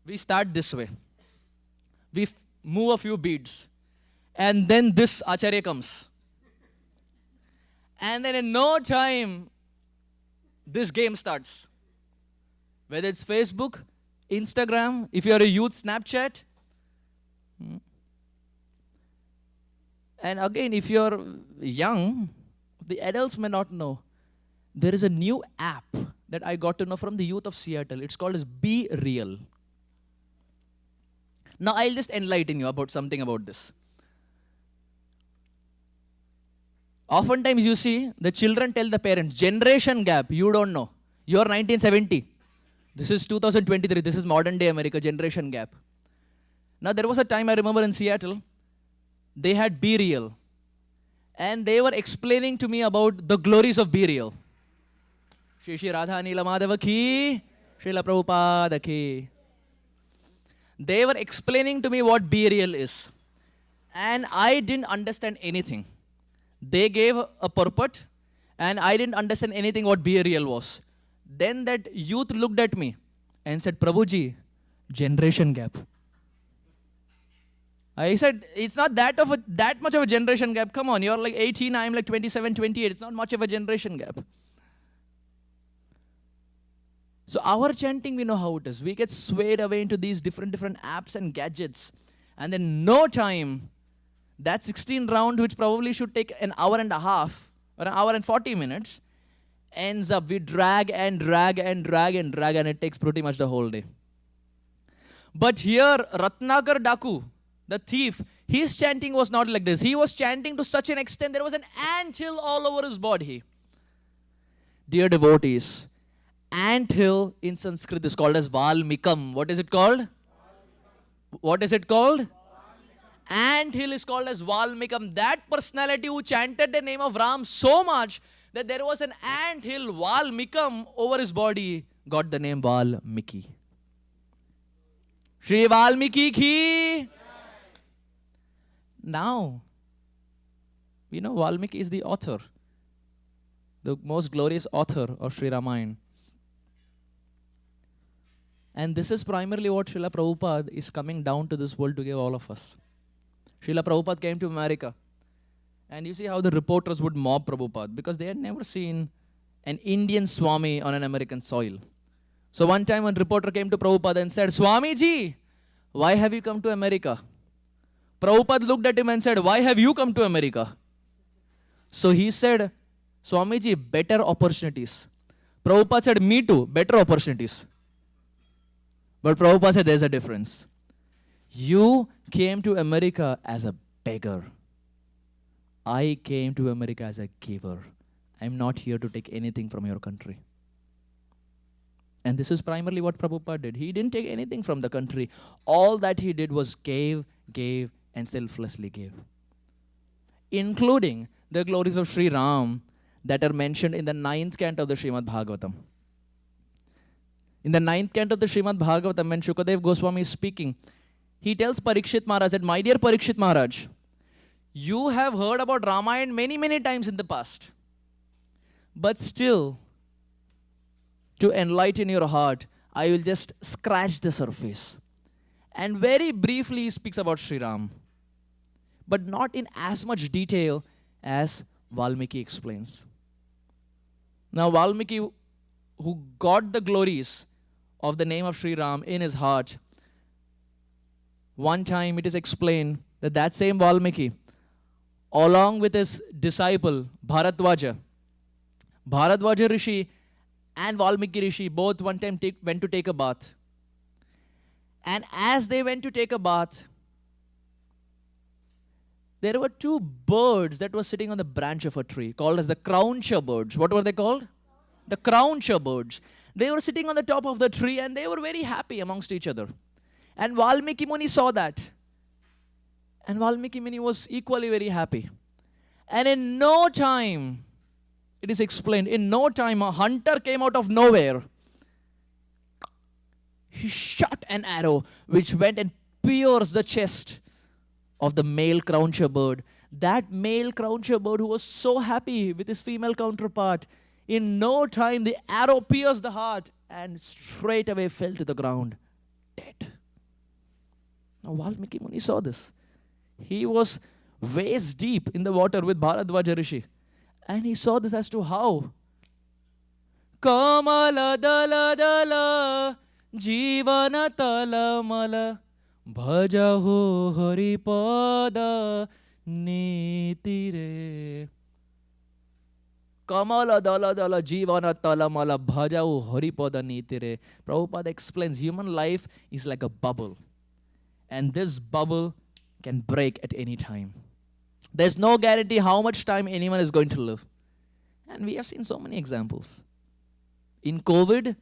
We start this way. We move a few beads. And then this Acharya comes. And then in no time, this game starts. Whether it's Facebook, Instagram, if you're a youth, Snapchat. And again, if you're young, the adults may not know. There is a new app that I got to know from the youth of Seattle. It's called as Be Real. Now I'll just enlighten you about something about this. Oftentimes you see, the children tell the parents, generation gap, you don't know. You're 1970. This is 2023. This is modern day America, generation gap. Now there was a time I remember in Seattle, they had Be Real. And they were explaining to me about the glories of Be Real. Shri Shri Radha Nila Madhava ki, Srila Prabhupada ki. They were explaining to me what Be Real is. And I didn't understand anything. They gave a purport, and I didn't understand anything what Be Real was. Then that youth looked at me and said, Prabhuji, generation gap. I said, it's not that much of a generation gap. Come on, you're like 18, I'm like 27, 28. It's not much of a generation gap. So our chanting, we know how it is. We get swayed away into these different apps and gadgets. And then no time, that 16 round, which probably should take an hour and a half, or an hour and 40 minutes, ends up, we drag and drag and drag and drag, and it takes pretty much the whole day. But here, Ratnakar Daku, the thief, his chanting was not like this. He was chanting to such an extent, there was an anthill all over his body. Dear devotees, anthill in Sanskrit is called as Valmikam. What is it called? What is it called? Anthill is called as Valmikam. That personality who chanted the name of Ram so much that there was an anthill, Valmikam, over his body, got the name Valmiki. Shri Valmiki ki. Now, we know Valmiki is the author, the most glorious author of Sri Ramayana. And this is primarily what Srila Prabhupada is coming down to this world to give all of us. Srila Prabhupada came to America. And you see how the reporters would mob Prabhupada because they had never seen an Indian Swami on an American soil. So one time one reporter came to Prabhupada and said, Swamiji, why have you come to America? Prabhupada looked at him and said, why have you come to America? So he said, Swamiji, better opportunities. Prabhupada said, me too, better opportunities. But Prabhupada said, there's a difference. You came to America as a beggar. I came to America as a giver. I'm not here to take anything from your country. And this is primarily what Prabhupada did. He didn't take anything from the country. All that he did was gave, and selflessly gave. Including the glories of Sri Ram that are mentioned in the 9th canto of the Srimad Bhagavatam. In the 9th canto of the Srimad Bhagavatam, when Shukadev Goswami is speaking, he tells Parikshit Maharaj that, my dear Parikshit Maharaj, you have heard about Ramayana many times in the past. But still, to enlighten your heart, I will just scratch the surface. And very briefly he speaks about Sri Ram. but not in as much detail as Valmiki explains. Now, Valmiki, who got the glories of the name of Sri Ram in his heart, one time it is explained that that same Valmiki, along with his disciple Bharadwaja Rishi and Valmiki Rishi both one time went to take a bath. And as they went to take a bath, there were two birds that were sitting on the branch of a tree called as the crowncher birds. What were they called? The crowncher birds. They were sitting on the top of the tree and they were very happy amongst each other. And Valmiki Muni saw that. And Valmiki Muni was equally very happy. And in no time, it is explained, in no time a hunter came out of nowhere. He shot an arrow which went and pierced the chest of the male crowncher bird. That male crowncher bird who was so happy with his female counterpart, in no time the arrow pierced the heart and straight away fell to the ground, dead. Now Valmiki Muni saw this. He was waist deep in the water with Bharadwaja Rishi. And he saw this as to how. Kamala dala dala jivana talamala bhajaho haripada nitire. Kamala dala dala jivana talamala bhajaho haripada nitire. Prabhupada explains human life is like a bubble. And this bubble can break at any time. There's no guarantee how much time anyone is going to live. And we have seen so many examples. In COVID,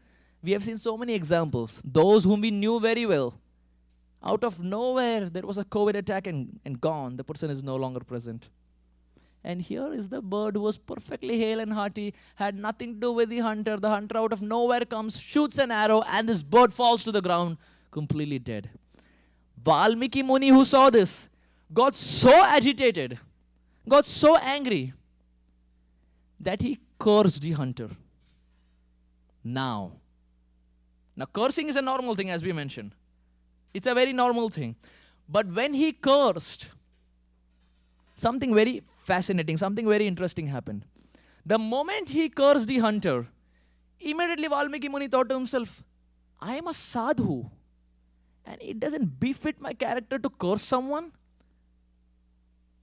we have seen so many examples. Those whom we knew very well. Out of nowhere, there was a COVID attack and gone. The person is no longer present. And here is the bird who was perfectly hale and hearty, had nothing to do with the hunter. The hunter out of nowhere comes, shoots an arrow, and this bird falls to the ground, completely dead. Valmiki Muni, who saw this, got so agitated, got so angry, that he cursed the hunter. Now, cursing is a normal thing, as we mentioned. It's a very normal thing. But when he cursed, something very fascinating, something very interesting happened. The moment he cursed the hunter, immediately Valmiki Muni thought to himself, I am a sadhu, and it doesn't befit my character to curse someone.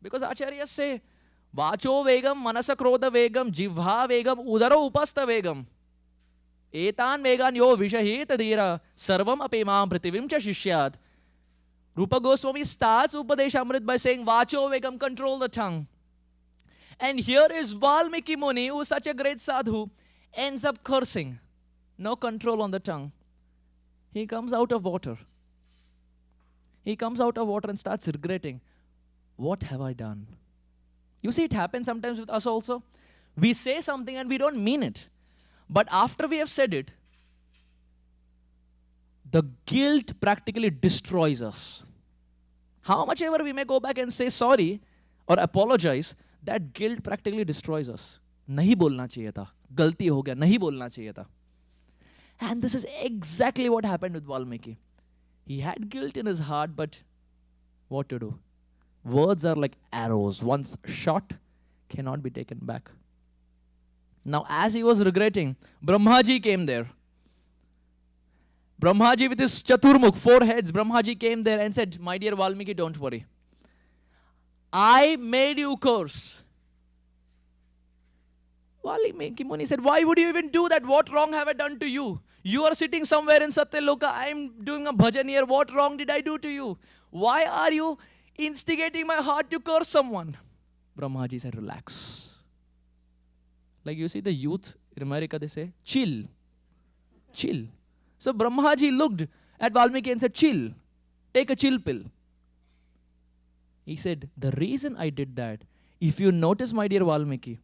Because acharyas say, Vacho vegam, manasa krodha vegam, jivha vegam, udaro upasta vegam. Etan vegan yo vishaheta dhira, sarvam apemam prativim cha shishyat. Rupa Goswami starts Upadeshamrit by saying, Vacho vegam, control the tongue. And here is Valmiki Muni, who is such a great sadhu, ends up cursing. No control on the tongue. He comes out of water. He comes out of water and starts regretting. What have I done? You see, it happens sometimes with us also. We say something and we don't mean it. But after we have said it, the guilt practically destroys us. How much ever we may go back and say sorry or apologize, that guilt practically destroys us. Nahi bolna chahiye tha. Galti ho gaya. Nahi bolna chahiye tha. And this is exactly what happened with Valmiki. He had guilt in his heart, but what to do? Words are like arrows. Once shot, cannot be taken back. Now, as he was regretting, Brahmaji came there. Brahmaji with his chaturmukh, 4 heads, Brahmaji came there and said, my dear Valmiki, don't worry. I made you curse. Valmiki Muni said, why would you even do that? What wrong have I done to you? You are sitting somewhere in Satyaloka. I am doing a bhajan here. What wrong did I do to you? Why are you instigating my heart to curse someone? Brahmaji said, relax. Like you see the youth in America, they say, chill. Chill. So Brahmaji looked at Valmiki and said, chill. Take a chill pill. He said, the reason I did that, if you notice, my dear Valmiki,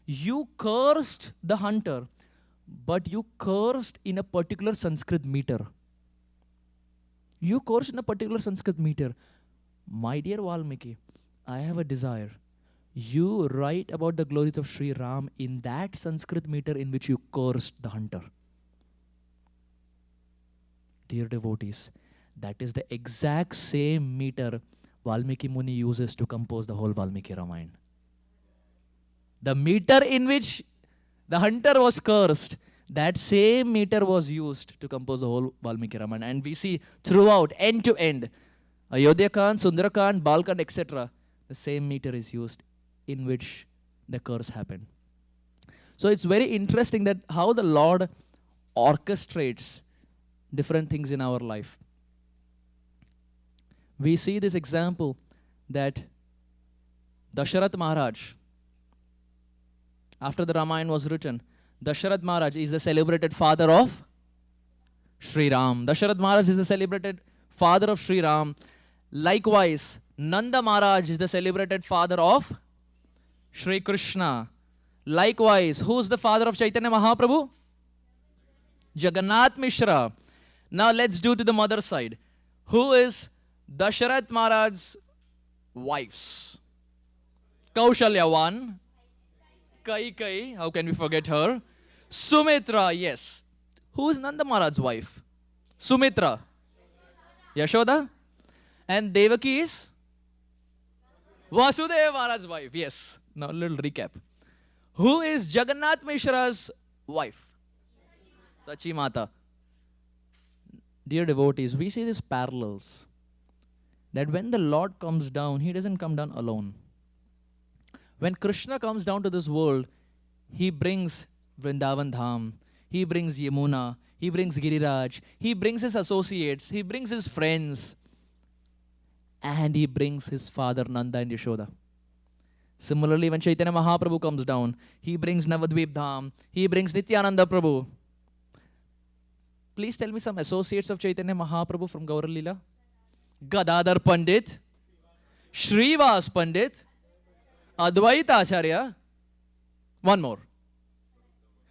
you cursed the hunter, but you cursed in a particular Sanskrit meter. You cursed in a particular Sanskrit meter. My dear Valmiki, I have a desire. You write about the glories of Sri Ram in that Sanskrit meter in which you cursed the hunter. Dear devotees, that is the exact same meter Valmiki Muni uses to compose the whole Valmiki Ramayana. The meter in which the hunter was cursed, that same meter was used to compose the whole Valmiki Ramayana. And we see throughout, end to end, Ayodhya Khan, Sundara Khan, Bal Khan, etc., the same meter is used in which the curse happened. So it's very interesting that how the Lord orchestrates different things in our life. We see this example that Dasharatha Maharaj, after the Ramayana was written, Dasharatha Maharaj is the celebrated father of Sri Ram. Dasharatha Maharaj is the celebrated father of Sri Ram. Likewise, Nanda Maharaj is the celebrated father of Sri Krishna. Likewise, who's the father of Chaitanya Mahaprabhu? Jagannath Mishra. Now let's do to the mother side. Who is Dasharatha Maharaj's wives? Kaushalya one. Kai, how can we forget her? Sumitra, yes. Who is Nanda Maharaj's wife? Sumitra. Yashoda. And Devaki is? Vasudeva Maharaj's wife, yes. Now a little recap. Who is Jagannath Mishra's wife? Sachi Mata. Dear devotees, we see these parallels. That when the Lord comes down, He doesn't come down alone. When Krishna comes down to this world, He brings Vrindavan Dham, He brings Yamuna, He brings Giriraj, He brings His associates, He brings His friends, and He brings His father Nanda and Yashoda. Similarly, when Chaitanya Mahaprabhu comes down, He brings Navadvip Dham, He brings Nityananda Prabhu. Please tell me some associates of Chaitanya Mahaprabhu from Gaura Leela. Gadadhar Pandit, Shrivas Pandit, Advaita Acharya, one more.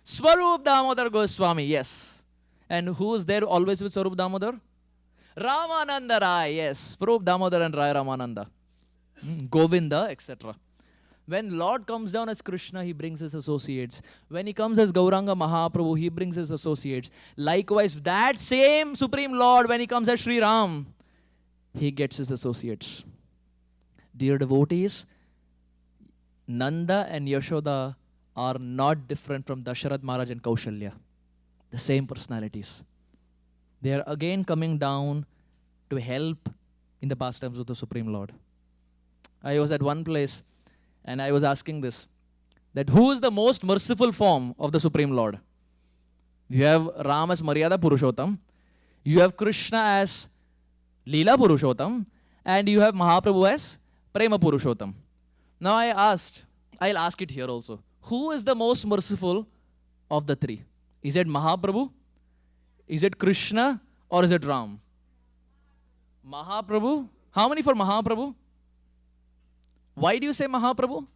Swarup Damodar Goswami, yes. And who is there always with Swarup Damodar? Ramananda Rai, yes. Swarup Damodar and Rai Ramananda. Govinda, etc. When Lord comes down as Krishna, He brings His associates. When He comes as Gauranga Mahaprabhu, He brings His associates. Likewise, that same Supreme Lord, when He comes as Sri Ram, He gets His associates. Dear devotees, Nanda and Yashoda are not different from Dasharatha Maharaj and Kaushalya. The same personalities. They are again coming down to help in the pastimes of the Supreme Lord. I was at one place and I was asking this, that who is the most merciful form of the Supreme Lord? You have Ram as Maryada Purushottam, you have Krishna as Leela Purushottam, and you have Mahaprabhu as Prema Purushottam. Now I'll ask it here also. Who is the most merciful of the three? Is it Mahaprabhu? Is it Krishna? Or is it Ram? Mahaprabhu? How many for Mahaprabhu? Why do you say Mahaprabhu?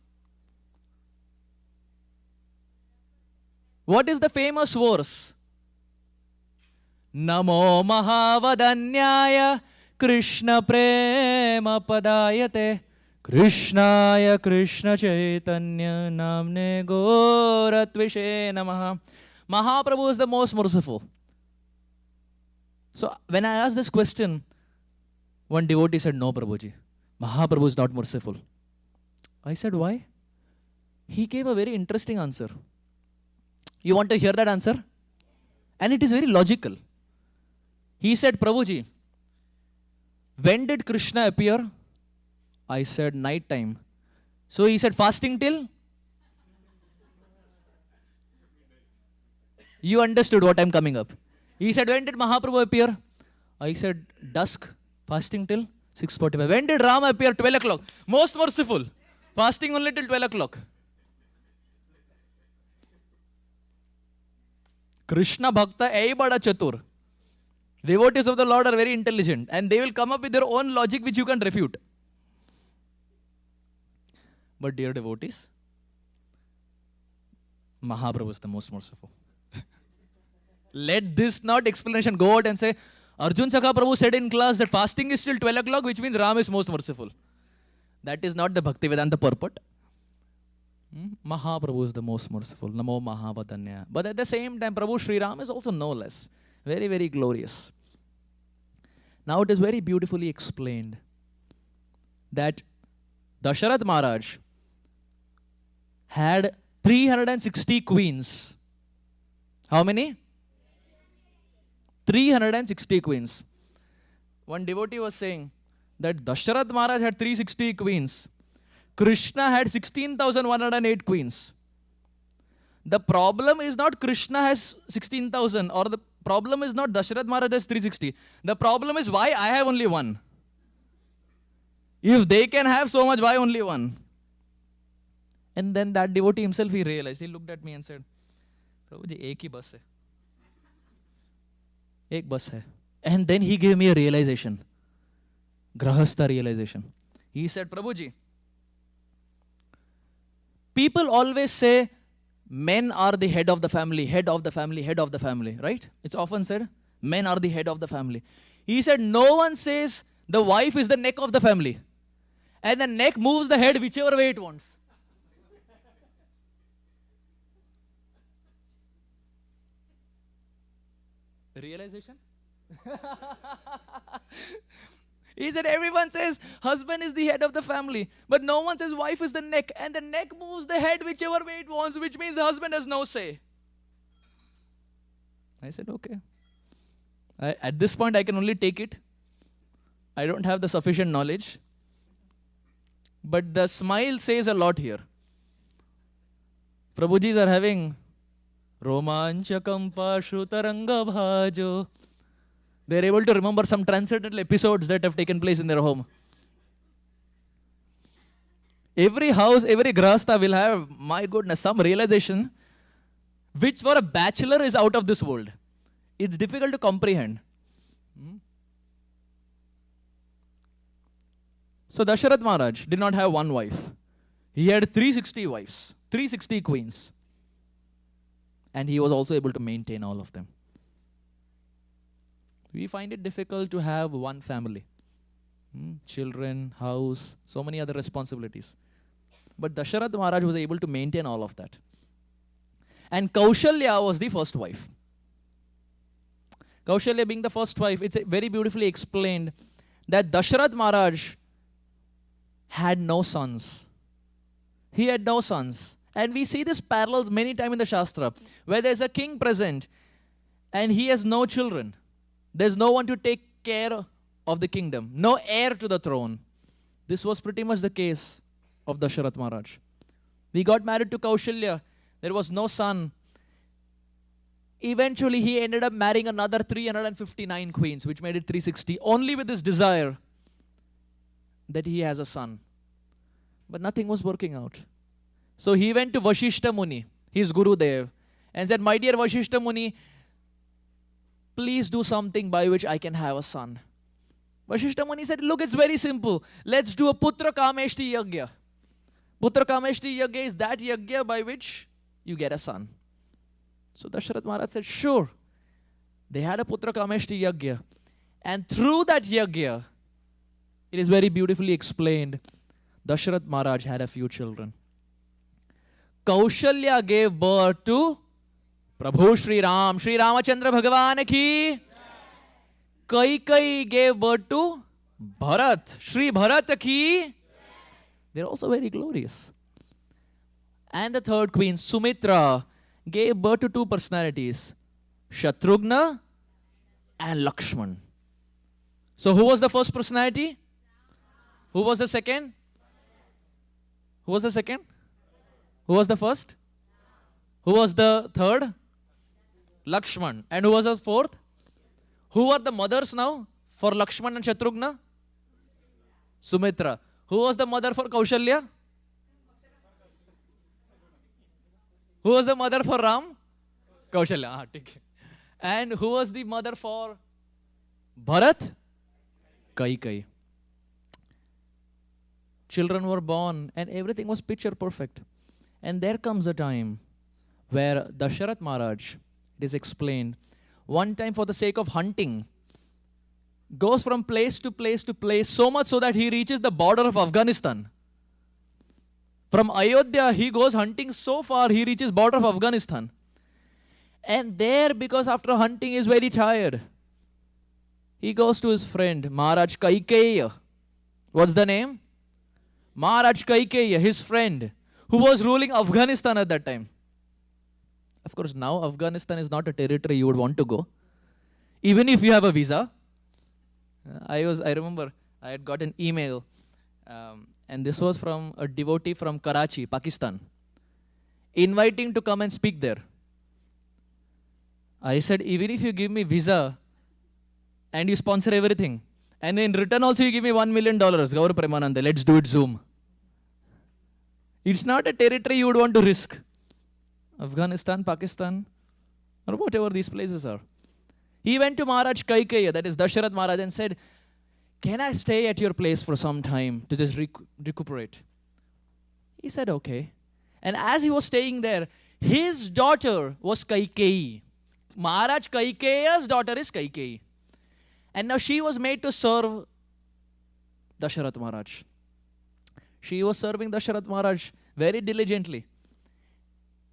What is the famous verse? Namo Mahavadanyaya Krishna Prema Padayate Krishnaya Krishna Chaitanya Namne Goratvishe Namaha. Mahaprabhu is the most merciful. So when I asked this question, one devotee said, no Prabhuji, Mahaprabhu is not merciful. I said, why? He gave a very interesting answer. You want to hear that answer? And it is very logical. He said, Prabhuji, when did Krishna appear? I said, night time. So he said, fasting till? You understood what I'm coming up. He said, when did Mahaprabhu appear? I said, dusk, fasting till 6:45. When did Rama appear? 12 o'clock. Most merciful. Fasting only till 12 o'clock. Krishna Bhakta ei bada chatur. Devotees of the Lord are very intelligent and they will come up with their own logic which you can refute. But dear devotees, Mahaprabhu is the most merciful. Let this not explanation go out and say, Arjun Sakha Prabhu said in class that fasting is till 12 o'clock, which means Ram is most merciful. That is not the Bhaktivedanta purport. Mahaprabhu is the most merciful. Namo Mahavadanya. But at the same time, Prabhu Sri Ram is also no less. Very, very glorious. Now it is very beautifully explained that Dasharatha Maharaj had 360 queens. How many? 360 queens. One devotee was saying that Dasharatha Maharaj had 360 queens. Krishna had 16,108 queens. The problem is not Krishna has 16,000, or the problem is not Dasharatha Maharaj has 360. The problem is why I have only one. If they can have so much, why only one? And then that devotee himself, he realized. He looked at me and said, Prabhuji, ek hi bus hai. Ek bus hai. And then he gave me a realization. Grahastha realization. He said, Prabhuji, people always say men are the head of the family, head of the family, head of the family, right? It's often said, men are the head of the family. He said, no one says the wife is the neck of the family. And the neck moves the head whichever way it wants. Realization? He said everyone says husband is the head of the family, but no one says wife is the neck, and the neck moves the head whichever way it wants, which means the husband has no say. I said, okay. At this point, I can only take it. I don't have the sufficient knowledge. But the smile says a lot here. Prabhujis are having Romanchakam Pashutaranga Bhajo. They're able to remember some transcendental episodes that have taken place in their home. Every house, every grahastha will have, my goodness, some realization which for a bachelor is out of this world. It's difficult to comprehend. So Dasharatha Maharaj did not have one wife. He had 360 wives, 360 queens. And he was also able to maintain all of them. We find it difficult to have one family. Children, house, so many other responsibilities. But Dasharatha Maharaj was able to maintain all of that. And Kaushalya was the first wife. Kaushalya being the first wife, it's very beautifully explained that Dasharatha Maharaj had no sons. He had no sons. And we see this parallels many times in the Shastra, where there's a king present and he has no children. There's no one to take care of the kingdom. No heir to the throne. This was pretty much the case of Dasharatha Maharaj. He got married to Kaushalya. There was no son. Eventually, he ended up marrying another 359 queens, which made it 360, only with this desire that he has a son. But nothing was working out. So he went to Vashishta Muni, his Guru Dev, and said, my dear Vashishta Muni, please do something by which I can have a son. Vashishta Muni said, look, it's very simple. Let's do a Putra Kameshti Yagya. Putra Kameshti Yagya is that Yagya by which you get a son. So Dasharatha Maharaj said, sure. They had a Putra Kameshti Yagya. And through that Yagya, it is very beautifully explained, Dasharatha Maharaj had a few children. Kaushalya gave birth to Prabhu Sri Ram, Sri Ramachandra Bhagavan ki. Kaikai gave birth to Bharat, Sri Bharat ki. They're also very glorious. And the third queen, Sumitra, gave birth to two personalities, Shatrughna and Lakshman. So who was the first personality? Who was the second? Who was the second? Who was the first? Who was the third? Lakshman. And who was the fourth? Who are the mothers now for Lakshman and Shatrughna? Sumitra. Who was the mother for Kaushalya? Who was the mother for Ram? Kaushalya. And who was the mother for Bharat? Kaikai. Children were born and everything was picture perfect. And there comes a time where Dasharatha Maharaj, it is explained, one time for the sake of hunting, goes from place to place to place, so much so that he reaches the border of Afghanistan. From Ayodhya, he goes hunting so far, he reaches border of Afghanistan. And there, because after hunting he is very tired, he goes to his friend, Maharaj Kaikeya. What's the name? Maharaj Kaikeya, his friend, who was ruling Afghanistan at that time. Of course, now Afghanistan is not a territory you would want to go, even if you have a visa. I remember I had got an email, and this was from a devotee from Karachi, Pakistan, inviting to come and speak there. I said, even if you give me visa and you sponsor everything, and in return also you give me $1 million, Gaur Premanande, let's do it Zoom. It's not a territory you would want to risk. Afghanistan, Pakistan, or whatever these places are. He went to Maharaj Kaikeya, that is Dasharatha Maharaj, and said, can I stay at your place for some time to just recuperate? He said, okay. And as he was staying there, his daughter was Kaikeyi. Maharaj Kaikeya's daughter is Kaikeyi. And now she was made to serve Dasharatha Maharaj. She was serving Dasharatha Maharaj very diligently.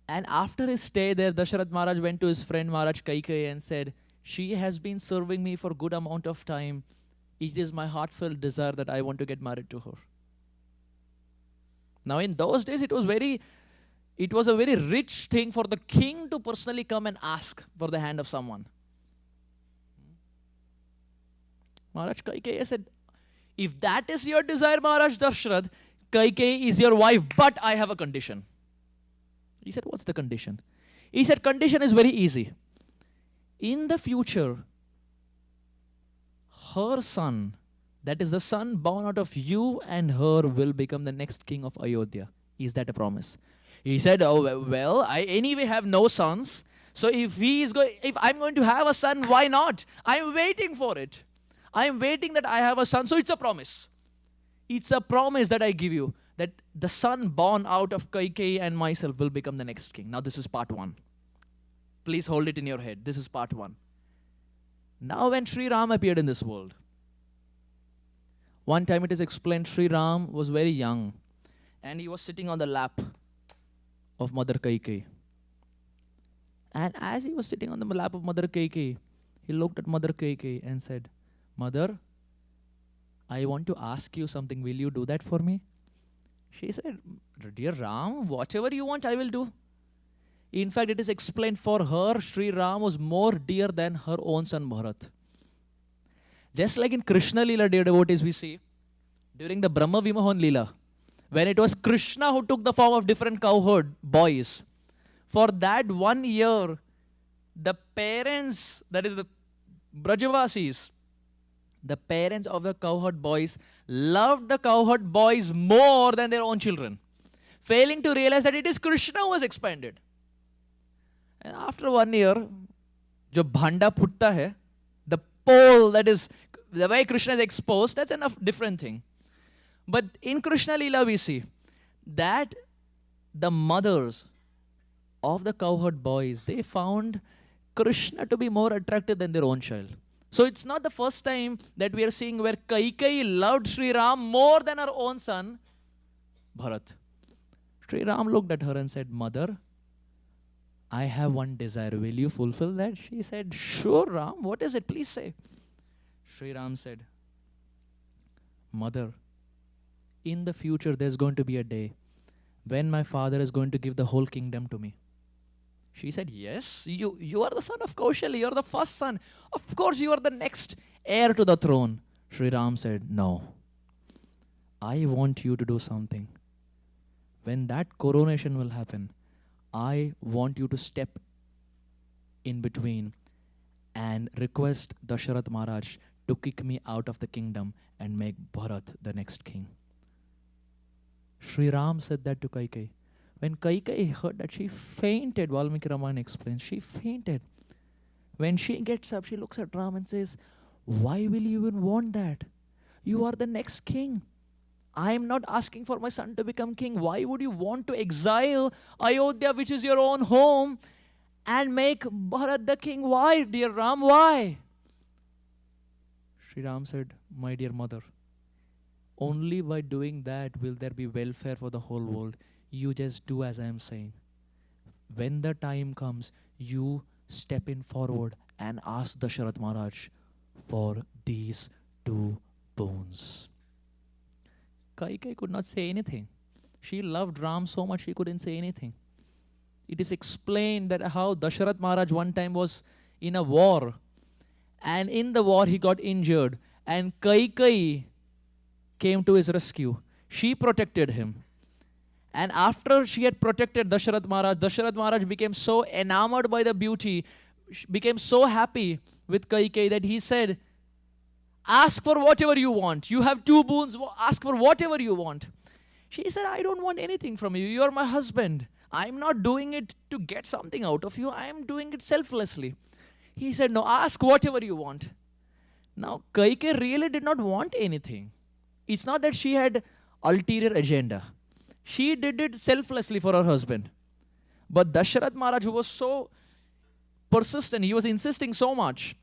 And after his stay there, Dasharatha Maharaj went to his friend Maharaj Kaikeyi and said, she has been serving me for a good amount of time. It is my heartfelt desire that I want to get married to her. Now in those days, it was a very rich thing for the king to personally come and ask for the hand of someone. Maharaj Kaikeyi said, if that is your desire, Maharaj Dasharatha, Kaikeyi is your wife, but I have a condition. He said, what's the condition? He said, condition is very easy. In the future, her son, that is the son born out of you and her, will become the next king of Ayodhya. Is that a promise? He said, oh, well, I anyway have no sons. So if I'm going to have a son, why not? I'm waiting for it. I'm waiting that I have a son. So it's a promise. It's a promise that I give you, that the son born out of Kaikeyi and myself will become the next king. Now this is part 1. Please hold it in your head. This is part 1. Now when Sri Ram appeared in this world, one time it is explained Sri Ram was very young and he was sitting on the lap of Mother Kaikeyi. And as he was sitting on the lap of Mother Kaikeyi, he looked at Mother Kaikeyi and said, Mother, I want to ask you something. Will you do that for me? She said, dear Ram, whatever you want, I will do. In fact, it is explained for her, Sri Ram was more dear than her own son Bharat. Just like in Krishna Leela, dear devotees, we see, during the Brahma Vimohan Leela, when it was Krishna who took the form of different cowherd boys, for that 1 year, the parents, that is the Brajavasis, the parents of the cowherd boys loved the cowherd boys more than their own children, failing to realize that it is Krishna who was expanded. And after 1 year, jo bhanda phutta hai, the pole, that is the way Krishna is exposed, that's enough different thing. But in Krishna Leela we see that the mothers of the cowherd boys, they found Krishna to be more attractive than their own child. So it's not the first time that we are seeing where Kaikeyi loved Sri Ram more than her own son, Bharat. Sri Ram looked at her and said, Mother, I have one desire. Will you fulfill that? She said, sure, Ram. What is it? Please say. Sri Ram said, Mother, in the future there's going to be a day when my father is going to give the whole kingdom to me. She said, yes, you are the son of Kaushali. You are the first son. Of course, you are the next heir to the throne. Sri Ram said, no. I want you to do something. When that coronation will happen, I want you to step in between and request Dasharatha Maharaj to kick me out of the kingdom and make Bharat the next king. Sri Ram said that to Kaikeyi. When Kaikeyi heard that, she fainted. Valmiki Ramayana explains, she fainted. When she gets up, she looks at Ram and says, why will you even want that? You are the next king. I am not asking for my son to become king. Why would you want to exile Ayodhya, which is your own home, and make Bharat the king? Why, dear Ram? Why? Sri Ram said, my dear mother, only by doing that will there be welfare for the whole world. You just do as I am saying. When the time comes, you step in forward and ask Dasharatha Maharaj for these 2 boons. Kaikeyi could not say anything. She loved Ram so much she couldn't say anything. It is explained that how Dasharatha Maharaj one time was in a war, and in the war he got injured, and Kaikeyi came to his rescue. She protected him. And after she had protected Dasharatha Maharaj became so enamored by the beauty, became so happy with Kaikeyi that he said, ask for whatever you want. You have 2 boons, ask for whatever you want. She said, I don't want anything from you. You are my husband. I'm not doing it to get something out of you. I am doing it selflessly. He said, no, ask whatever you want. Now, Kaikeyi really did not want anything. It's not that she had ulterior agenda. She did it selflessly for her husband. But Dasharatha Maharaj, who was so persistent, he was insisting so much.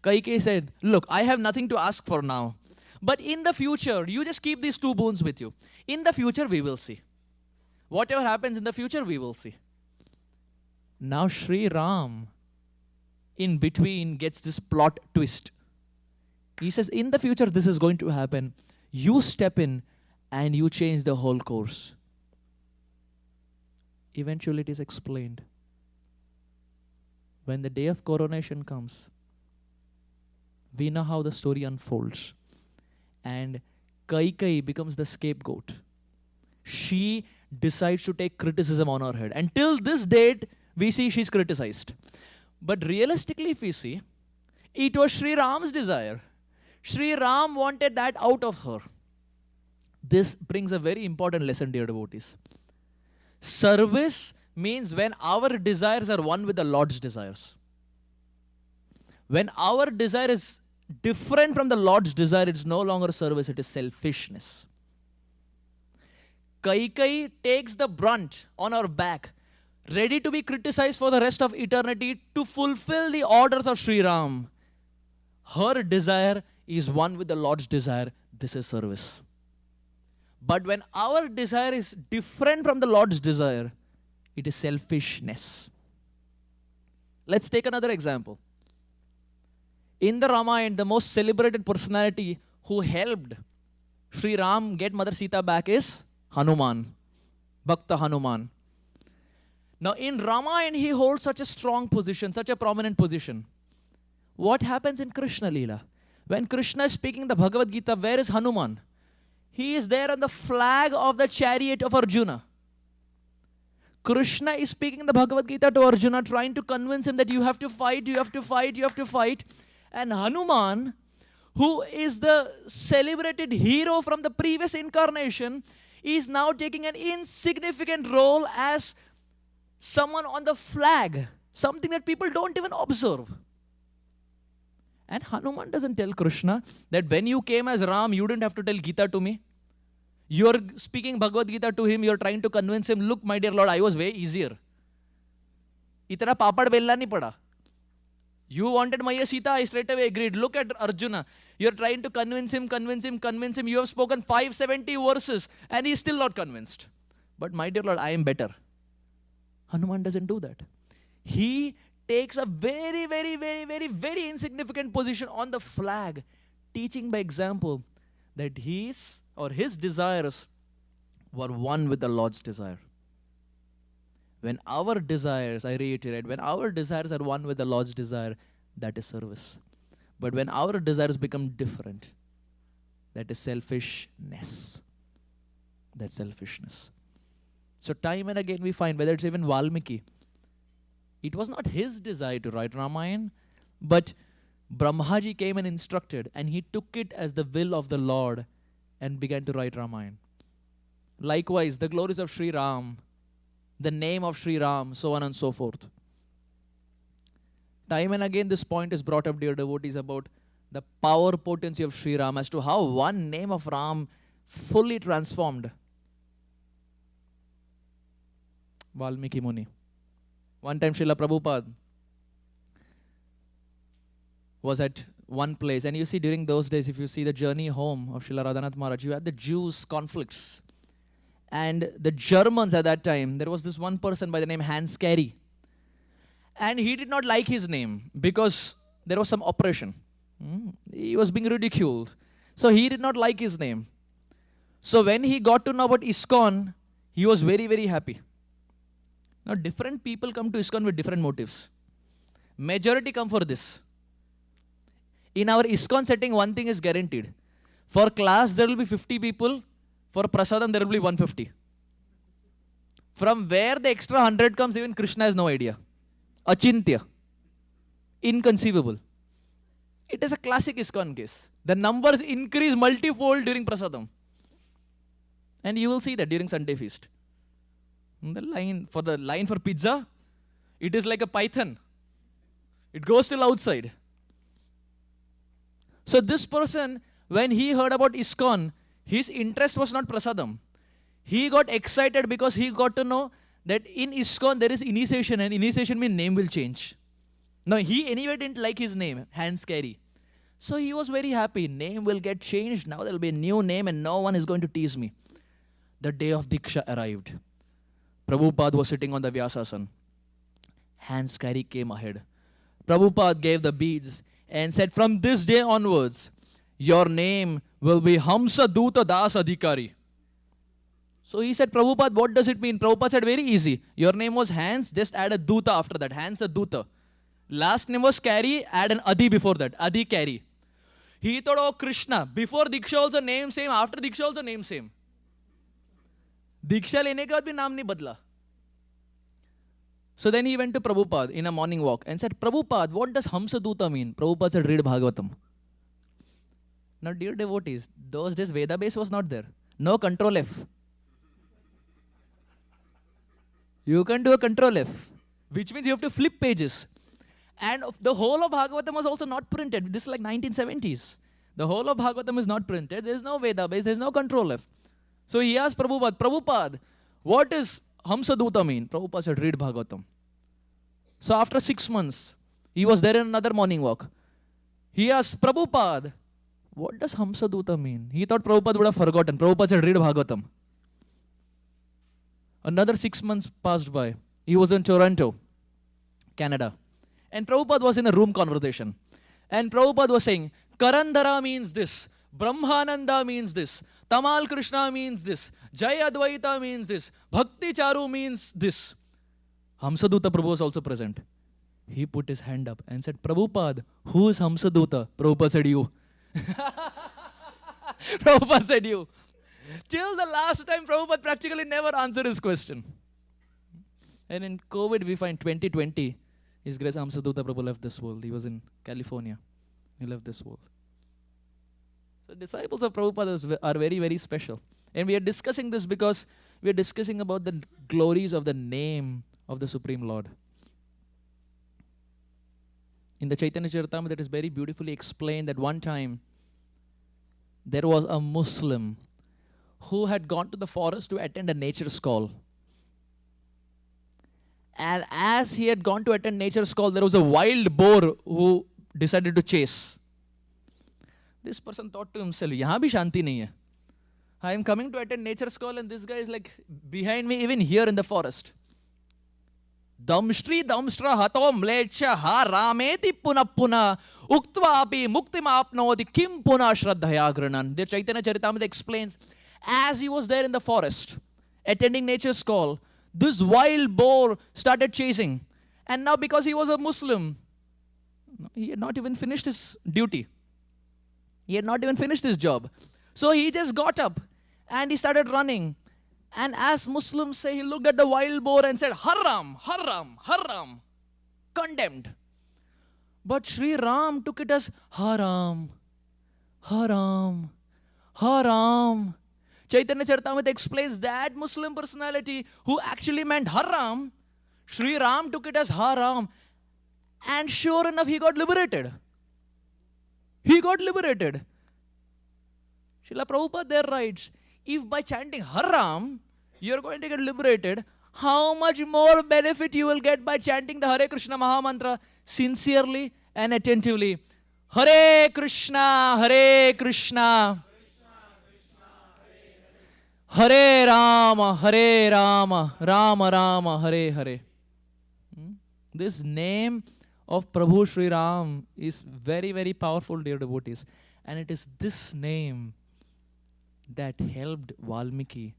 Kaikeyi said, look, I have nothing to ask for now. But in the future, you just keep these 2 boons with you. In the future, we will see. Whatever happens in the future, we will see. Now Sri Ram, in between, gets this plot twist. He says, in the future, this is going to happen. You step in and you change the whole course. Eventually, it is explained. When the day of coronation comes, we know how the story unfolds. And Kaikeyi becomes the scapegoat. She decides to take criticism on her head. Until this date, we see she's criticized. But realistically, if we see, it was Sri Ram's desire. Sri Ram wanted that out of her. This brings a very important lesson, dear devotees. Service means when our desires are one with the Lord's desires. When our desire is different from the Lord's desire, it's no longer service, it is selfishness. Kaikeyi takes the brunt on her back, ready to be criticized for the rest of eternity to fulfill the orders of Sri Ram. Her desire is one with the Lord's desire. This is service. But when our desire is different from the Lord's desire, it is selfishness. Let's take another example. In the Ramayana, the most celebrated personality who helped Sri Ram get Mother Sita back is Hanuman, Bhakta Hanuman. Now in Ramayana, he holds such a strong position, such a prominent position. What happens in Krishna Leela? When Krishna is speaking the Bhagavad Gita, where is Hanuman? He is there on the flag of the chariot of Arjuna. Krishna is speaking the Bhagavad Gita to Arjuna, trying to convince him that you have to fight, you have to fight, you have to fight. And Hanuman, who is the celebrated hero from the previous incarnation, is now taking an insignificant role as someone on the flag, something that people don't even observe. And Hanuman doesn't tell Krishna that when you came as Ram, you didn't have to tell Gita to me. You're speaking Bhagavad Gita to him, you're trying to convince him, look, my dear Lord, I was way easier. Itna papad bella nahi pada. You wanted Maya Sita, I straight away agreed. Look at Arjuna. You're trying to convince him. You have spoken 570 verses and he's still not convinced. But my dear Lord, I am better. Hanuman doesn't do that. He takes a very, very, very, very, very insignificant position on the flag, teaching by example that his desires were one with the Lord's desire. When our desires, I reiterate, when our desires are one with the Lord's desire, that is service. But when our desires become different, that is selfishness. That's selfishness. So time and again we find, whether it's even Valmiki, it was not his desire to write Ramayana, but Brahmaji came and instructed, and he took it as the will of the Lord and began to write Ramayana. Likewise, the glories of Sri Ram, the name of Sri Ram, so on and so forth. Time and again this point is brought up, dear devotees, about the power potency of Sri Ram, as to how one name of Ram fully transformed Valmiki Muni. One time Srila Prabhupada was at one place, and you see during those days, if you see the journey home of Srila Radhanath Maharaj, you had the Jews conflicts. And the Germans at that time, there was this one person by the name Hans Carey. And he did not like his name because there was some oppression. He was being ridiculed. So he did not like his name. So when he got to know about ISKCON, he was very, very happy. Now different people come to ISKCON with different motives. Majority come for this. In our ISKCON setting, one thing is guaranteed. For class, there will be 50 people. For prasadam, there will be 150. From where the extra 100 comes, even Krishna has no idea. Achintya. Inconceivable. It is a classic ISKCON case. The numbers increase multifold during prasadam. And you will see that during Sunday feast. The line for pizza, it is like a python. It goes till outside. So this person, when he heard about ISKCON, his interest was not prasadam. He got excited because he got to know that in ISKCON there is initiation, and initiation means name will change. Now he anyway didn't like his name, hands carry. So he was very happy. Name will get changed. Now there will be a new name and no one is going to tease me. The day of Diksha arrived. Prabhupada was sitting on the Vyasasana. Hands carry came ahead. Prabhupada gave the beads and said, from this day onwards, your name will be Hamsa Duta Das Adhikari. So he said, Prabhupada, what does it mean? Prabhupada said, very easy. Your name was Hans, just add a Duta after that. Hans a Duta. Last name was Carry, add an Adi before that. Adi Carry. He thought, oh Krishna, before Diksha also name same, after Diksha also name same. Diksha lene ke baad bhi naam nahi badla. So then he went to Prabhupada in a morning walk and said, Prabhupada, what does Hamsa Duta mean? Prabhupada said, read Bhagavatam. Now dear devotees, those days Veda base was not there. No control F. You can do a control F, which means you have to flip pages. And the whole of Bhagavatam was also not printed. This is like 1970s. The whole of Bhagavatam is not printed. There is no Veda base. There is no control F. So he asked Prabhupada, Prabhupada, what does Hamsa Duta mean? Prabhupada said, read Bhagavatam. So after 6 months, he was there in another morning walk. He asked, Prabhupada, what does Hamsa Duta mean? He thought Prabhupada would have forgotten. Prabhupada said, read Bhagavatam. Another 6 months passed by. He was in Toronto, Canada. And Prabhupada was in a room conversation. And Prabhupada was saying, Karandara means this. Brahmananda means this. Tamal Krishna means this. Jai Advaita means this. Bhakti Charu means this. Hamsaduta Prabhu was also present. He put his hand up and said, Prabhupada, who is Hamsaduta? Prabhupada said, you. Prabhupada said, you. Till the last time, Prabhupada practically never answered his question. And in COVID, we find 2020, His Grace Hamsaduta Prabhu left this world. He was in California. He left this world. So disciples of Prabhupada are very, very special. And we are discussing this because we are discussing about the glories of the name of the Supreme Lord. In the Chaitanya Charitamrita, it is very beautifully explained that one time there was a Muslim who had gone to the forest to attend a nature's call. And as he had gone to attend nature's call, there was a wild boar who decided to chase. This person thought to himself, yahan bhi shanti nahi hai. I am coming to attend nature's call and this guy is like behind me, even here in the forest. Damstri damstra hato mlecha ha rameti puna puna uktva api muktim apnoti kim puna shraddhaya granan. The Chaitanya Charitamrita explains, as he was there in the forest, attending nature's call, this wild boar started chasing. And now because he was a Muslim, he had not even finished his duty. He had not even finished his job. So he just got up and he started running. And as Muslims say, he looked at the wild boar and said, Haram, Haram, Haram, condemned. But Sri Ram took it as Haram, Haram, Haram. Chaitanya Charitamrita explains that Muslim personality who actually meant Haram, Sri Ram took it as Haram. And sure enough, he got liberated. He got liberated. Srila Prabhupada there writes, if by chanting Haram, you are going to get liberated, how much more benefit you will get by chanting the Hare Krishna Mahamantra sincerely and attentively. Hare Krishna, Hare Krishna, Hare Rama, Hare Rama, Rama Rama, Hare Hare. This name of Prabhu Sri Ram is very, very powerful, dear devotees. And it is this name that helped Valmiki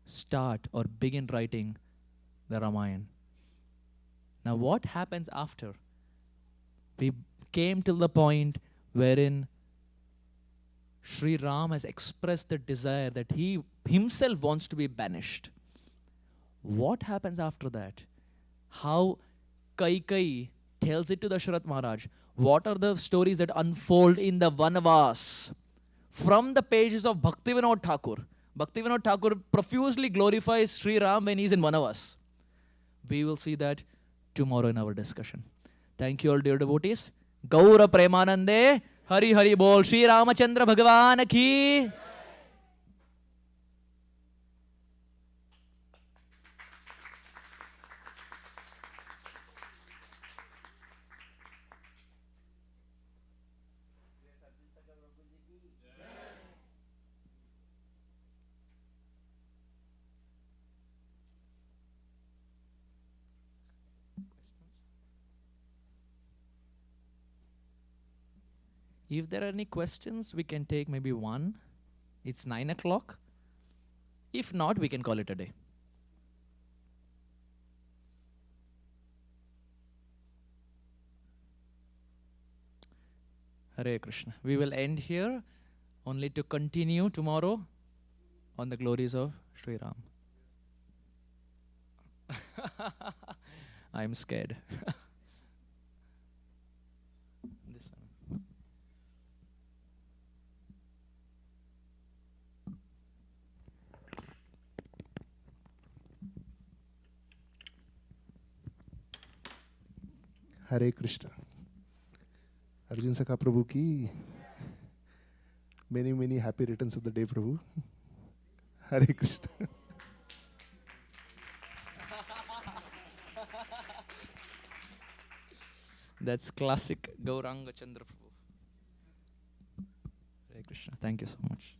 start or begin writing the Ramayana. Now, what happens after? We came till the point wherein Sri Ram has expressed the desire that he himself wants to be banished. What happens after that? How Kaikai tells it to Dasharatha Maharaj. What are the stories that unfold in the Vanavas? From the pages of Bhaktivinoda Thakur. Bhaktivinoda Thakur profusely glorifies Sri Ram when he is in Vanavas. We will see that tomorrow in our discussion. Thank you all, dear devotees. Gaura Premanande, Hari Hari Bol, Sri Ramachandra Bhagavan ki. If there are any questions, we can take maybe one. It's 9 o'clock. If not, we can call it a day. Hare Krishna. We will end here, only to continue tomorrow on the glories of Sri Ram. I'm scared. This one. Hare Krishna. Arjun Sakha Prabhu ki many happy returns of the day, Prabhu. Hare Krishna. That's classic Gauranga Chandra Prabhu. Hare Krishna. Thank you so much.